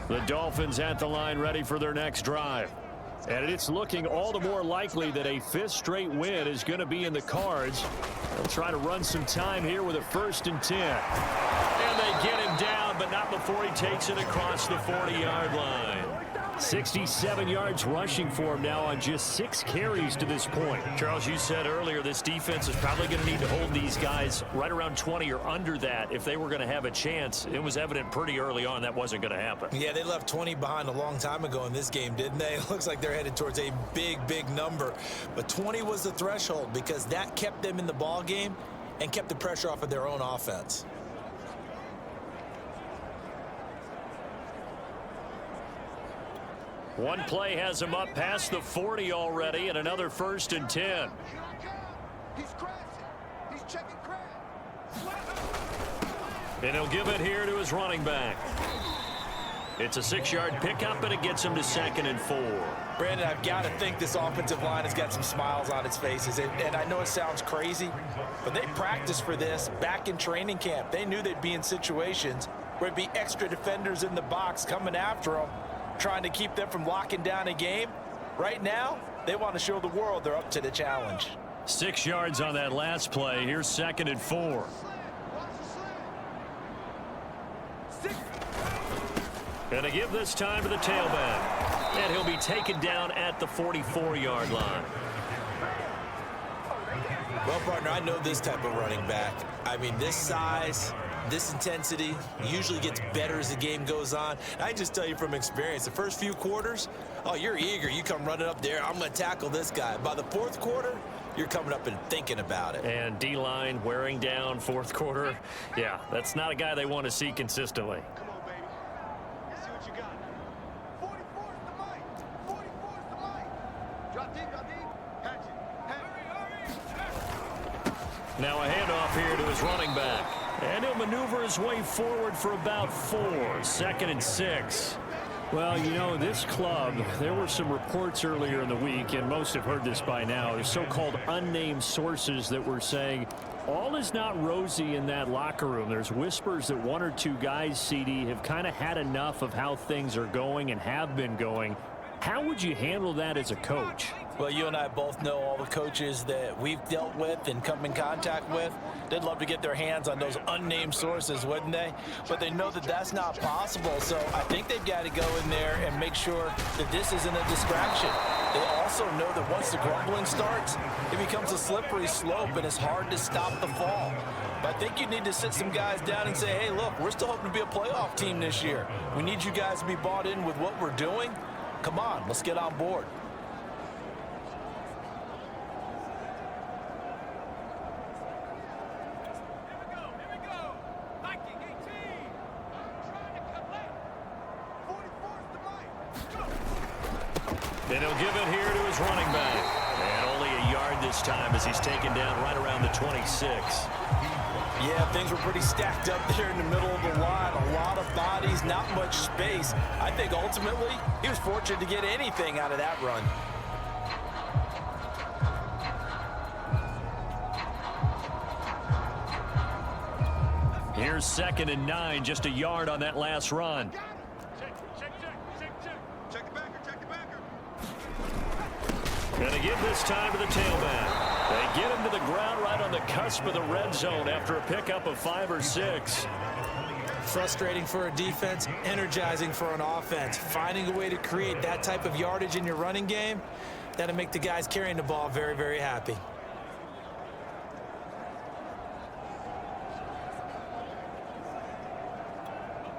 Speaker 2: The Dolphins at the line ready for their next drive. And it's looking all the more likely that a 5th straight win is going to be in the cards. They'll try to run some time here with a 1st and 10. And they get him down, but not before he takes it across the 40-yard line. 67 yards rushing for him now on just 6 carries to this point. Charles, you said earlier this defense is probably going to need to hold these guys right around 20 or under that if they were going to have a chance. It was evident pretty early on that wasn't going to happen.
Speaker 3: Yeah, they left 20 behind a long time ago in this game, didn't they? It looks like they're headed towards a big, big number. But 20 was the threshold because that kept them in the ball game and kept the pressure off of their own offense.
Speaker 2: One play has him up past the 40 already, and another 1st and 10. And he'll give it here to his running back. It's a 6-yard pickup, and it gets him to 2nd and 4.
Speaker 3: Brandon, I've got to think this offensive line has got some smiles on its faces. And I know it sounds crazy, but they practiced for this back in training camp. They knew they'd be in situations where it'd be extra defenders in the box coming after them, trying to keep them from locking down a game. Right now, they want to show the world they're up to the challenge.
Speaker 2: 6 yards on that last play. Here's 2nd and 4. And to give this time to the tailback. And he'll be taken down at the 44-yard line.
Speaker 3: Well, partner, I know this type of running back. I mean, this size, this intensity usually gets better as the game goes on. I just tell you from experience, the first few quarters, oh, you're eager. You come running up there, I'm going to tackle this guy. By the 4th quarter, you're coming up and thinking about it.
Speaker 2: And D-line wearing down 4th quarter. Yeah, that's not a guy they want to see consistently.
Speaker 6: Come on, baby. Let's see what you got. 44's the mic. 44's the mic. Drop deep, drop deep. Catch it.
Speaker 2: Now a handoff here to his running back. And he'll maneuver his way forward for about 4. 2nd and 6.
Speaker 7: Well, you know, this club, there were some reports earlier in the week, and most have heard this by now, the so-called unnamed sources that were saying all is not rosy in that locker room. There's whispers that one or two guys, CD, have kind of had enough of how things are going and have been going. How would you handle that as a coach?
Speaker 3: Well, you and I both know all the coaches that we've dealt with and come in contact with. They'd love to get their hands on those unnamed sources, wouldn't they? But they know that that's not possible, so I think they've got to go in there and make sure that this isn't a distraction. They also know that once the grumbling starts, it becomes a slippery slope, and it's hard to stop the fall. But I think you need to sit some guys down and say, hey, look, we're still hoping to be a playoff team this year. We need you guys to be bought in with what we're doing. Come on, let's get on board.
Speaker 2: And he'll give it here to his running back. And only a yard this time as he's taken down right around the 26.
Speaker 3: Yeah, things were pretty stacked up there in the middle of the line. A lot of bodies, not much space. I think ultimately he was fortunate to get anything out of that run.
Speaker 2: Here's 2nd and 9, just a yard on that last run.
Speaker 6: Check the backer, check the backer.
Speaker 2: Going to give this time to the tailback. They get him to the ground right on the cusp of the red zone after a pickup of 5 or 6.
Speaker 3: Frustrating for a defense, energizing for an offense. Finding a way to create that type of yardage in your running game, that'll make the guys carrying the ball very, very happy.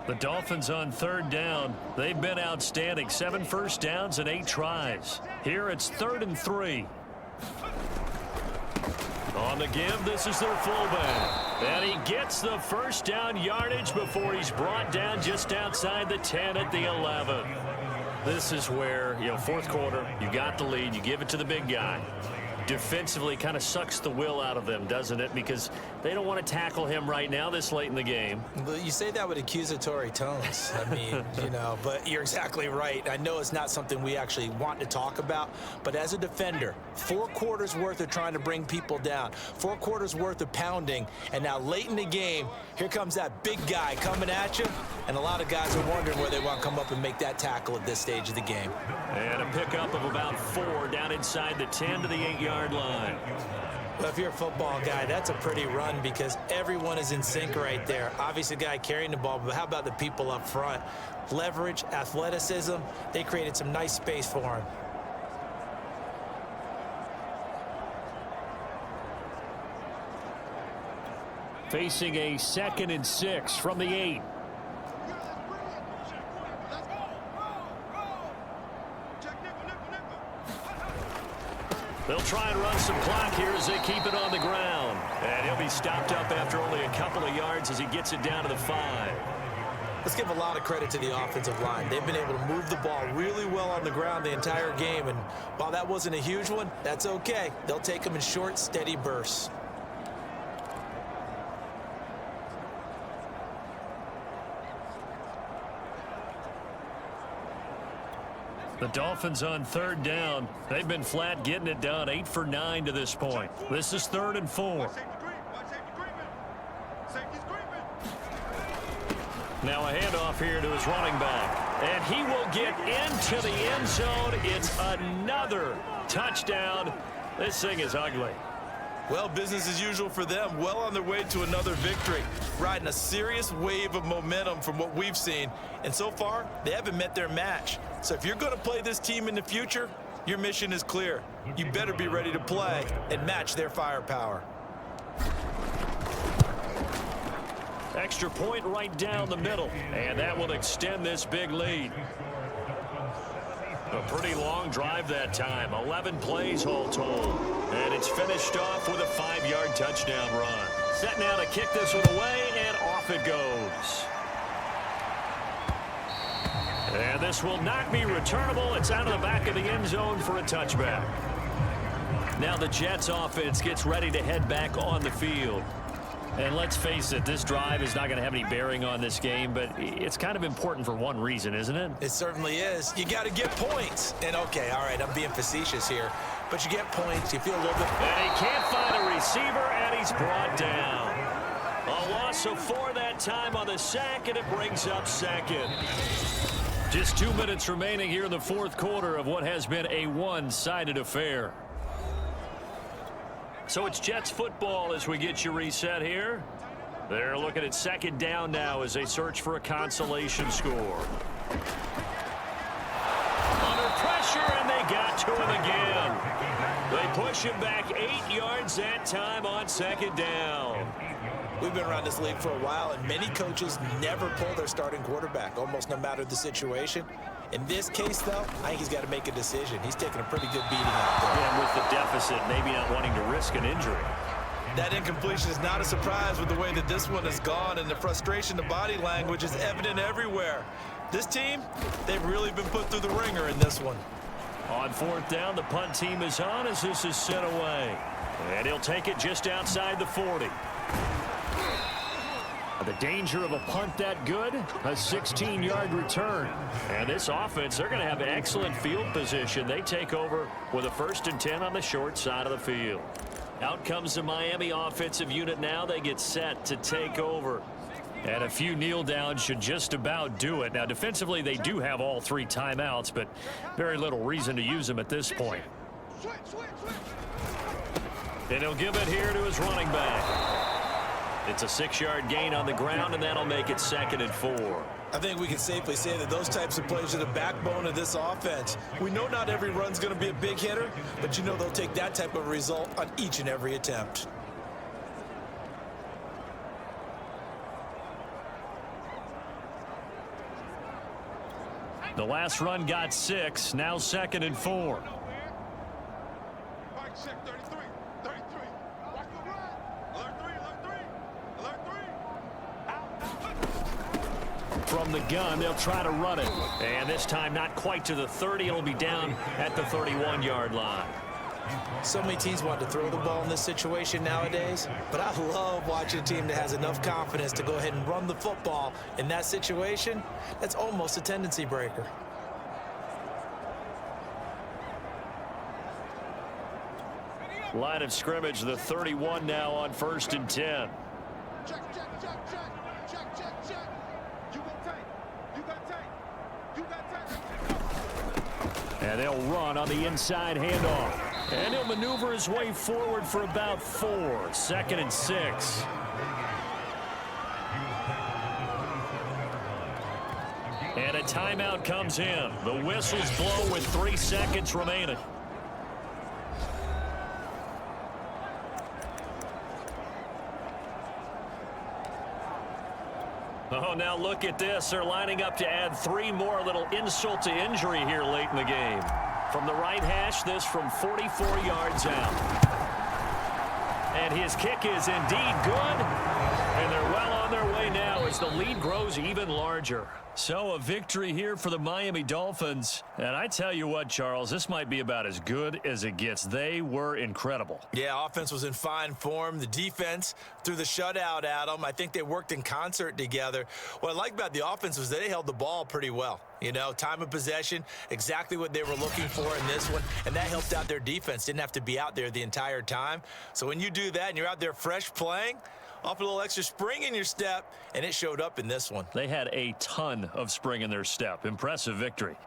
Speaker 2: The Dolphins on 3rd down. They've been outstanding. 7 first downs and 8 tries. Here it's 3rd and 3. On the give, this is their fullback. And he gets the first down yardage before he's brought down just outside the 10 at the 11. This is where, 4th quarter, you got the lead, you give it to the big guy. Defensively kind of sucks the will out of them, doesn't it? Because they don't want to tackle him right now this late in the game.
Speaker 3: But you say that with accusatory tones. I mean, but you're exactly right. I know it's not something we actually want to talk about, but as a defender, 4 quarters worth of trying to bring people down, 4 quarters worth of pounding, and now late in the game, here comes that big guy coming at you, and a lot of guys are wondering where they want to come up and make that tackle at this stage of the game.
Speaker 2: And a pickup of about 4 down inside the 10 to the 8-yard line.
Speaker 3: Well, if you're a football guy, that's a pretty run because everyone is in sync right there. Obviously, the guy carrying the ball, but how about the people up front? Leverage, athleticism, they created some nice space for him.
Speaker 2: Facing a 2nd and 6 from the 8. They'll try and run some clock here as they keep it on the ground. And he'll be stopped up after only a couple of yards as he gets it down to the 5.
Speaker 3: Let's give a lot of credit to the offensive line. They've been able to move the ball really well on the ground the entire game. And while that wasn't a huge one, that's okay. They'll take them in short, steady bursts.
Speaker 2: The Dolphins on 3rd down. They've been flat getting it done. 8 for 9 to this point. This is 3rd and 4. Now a handoff here to his running back. And he will get into the end zone. It's another touchdown. This thing is ugly.
Speaker 3: Well, business as usual for them. Well on their way to another victory. Riding a serious wave of momentum from what we've seen. And so far, they haven't met their match. So if you're going to play this team in the future, your mission is clear. You better be ready to play and match their firepower.
Speaker 2: Extra point right down the middle. And that will extend this big lead. A pretty long drive that time. 11 plays all told. And it's finished off with a 5-yard touchdown run. Set now to kick this one away, and off it goes. And this will not be returnable. It's out of the back of the end zone for a touchback. Now the Jets offense gets ready to head back on the field. And let's face it, this drive is not going to have any bearing on this game, but it's kind of important for one reason, isn't it?
Speaker 3: It certainly is. You got to get points. And okay, all right, I'm being facetious here, but you get points. You feel a little bit.
Speaker 2: And he can't find a receiver, and
Speaker 7: he's brought down. A loss of 4 that time on the sack, and it brings up second. Just 2 minutes remaining here in the fourth quarter of what has been a one-sided affair. So it's Jets football as we get you reset here. They're looking at second down now as they search for a consolation score. Under pressure, and they got to him again. They push him back 8 yards that time on second down.
Speaker 3: We've been around this league for a while, and many coaches never pull their starting quarterback, almost no matter the situation. In this case, though, I think he's got to make a decision. He's taking a pretty good beating out there.
Speaker 7: Yeah, with the deficit, maybe not wanting to risk an injury.
Speaker 3: That incompletion is not a surprise with the way that this one has gone, and the frustration, the body language is evident everywhere. This team, they've really been put through the ringer in this one.
Speaker 7: On fourth down, the punt team is on as this is sent away. And he'll take it just outside the 40. The danger of a punt that good, a 16-yard return. And this offense, they're going to have excellent field position. They take over with a 1st and 10 on the short side of the field. Out comes the Miami offensive unit now. They get set to take over. And a few kneel downs should just about do it. Now, defensively, they do have all 3 timeouts, but very little reason to use them at this point. And he'll give it here to his running back. It's a 6-yard gain on the ground, and that'll make it 2nd and 4.
Speaker 3: I think we can safely say that those types of plays are the backbone of this offense. We know not every run's going to be a big hitter, but you know they'll take that type of result on each and every attempt.
Speaker 7: The last run got 6, now 2nd and 4. From the gun, they'll try to run it. And this time not quite to the 30. It'll be down at the 31-yard line.
Speaker 3: So many teams want to throw the ball in this situation nowadays, but I love watching a team that has enough confidence to go ahead and run the football in that situation. That's almost a tendency breaker.
Speaker 7: Line of scrimmage, the 31 now on 1st and 10.
Speaker 6: Check, check, check, check. Check, check, check. You got tape. You got tape. You got tape.
Speaker 7: And they'll run on the inside handoff. And he'll maneuver his way forward for about 4. 2nd and 6. And a timeout comes in. The whistles blow with 3 seconds remaining. Oh, now look at this. They're lining up to add 3 more. A little insult to injury here late in the game. From the right hash, this from 44 yards out. And his kick is indeed good. And they're well on their way now as the lead grows even larger. So a victory here for the Miami Dolphins. And I tell you what, Charles, this might be about as good as it gets. They were incredible.
Speaker 3: Yeah, offense was in fine form. The defense threw the shutout at them. I think they worked in concert together. What I like about the offense was they held the ball pretty well. You know, time of possession, exactly what they were looking for in this one, and that helped out their defense. Didn't have to be out there the entire time. So when you do that and you're out there fresh playing, off a little extra spring in your step, and it showed up in this one.
Speaker 7: They had a ton of spring in their step. Impressive victory.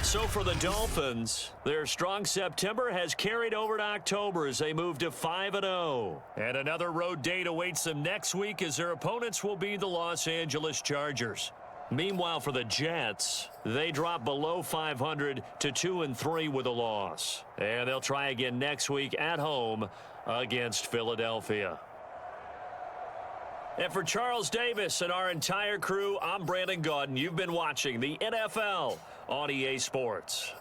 Speaker 7: So for the Dolphins, their strong September has carried over to October as they move to 5-0. And another road date awaits them next week as their opponents will be the Los Angeles Chargers. Meanwhile, for the Jets, they drop below 500 to 2-3 with a loss. And they'll try again next week at home against Philadelphia. And for Charles Davis and our entire crew, I'm Brandon Gaudin. You've been watching the NFL on EA Sports.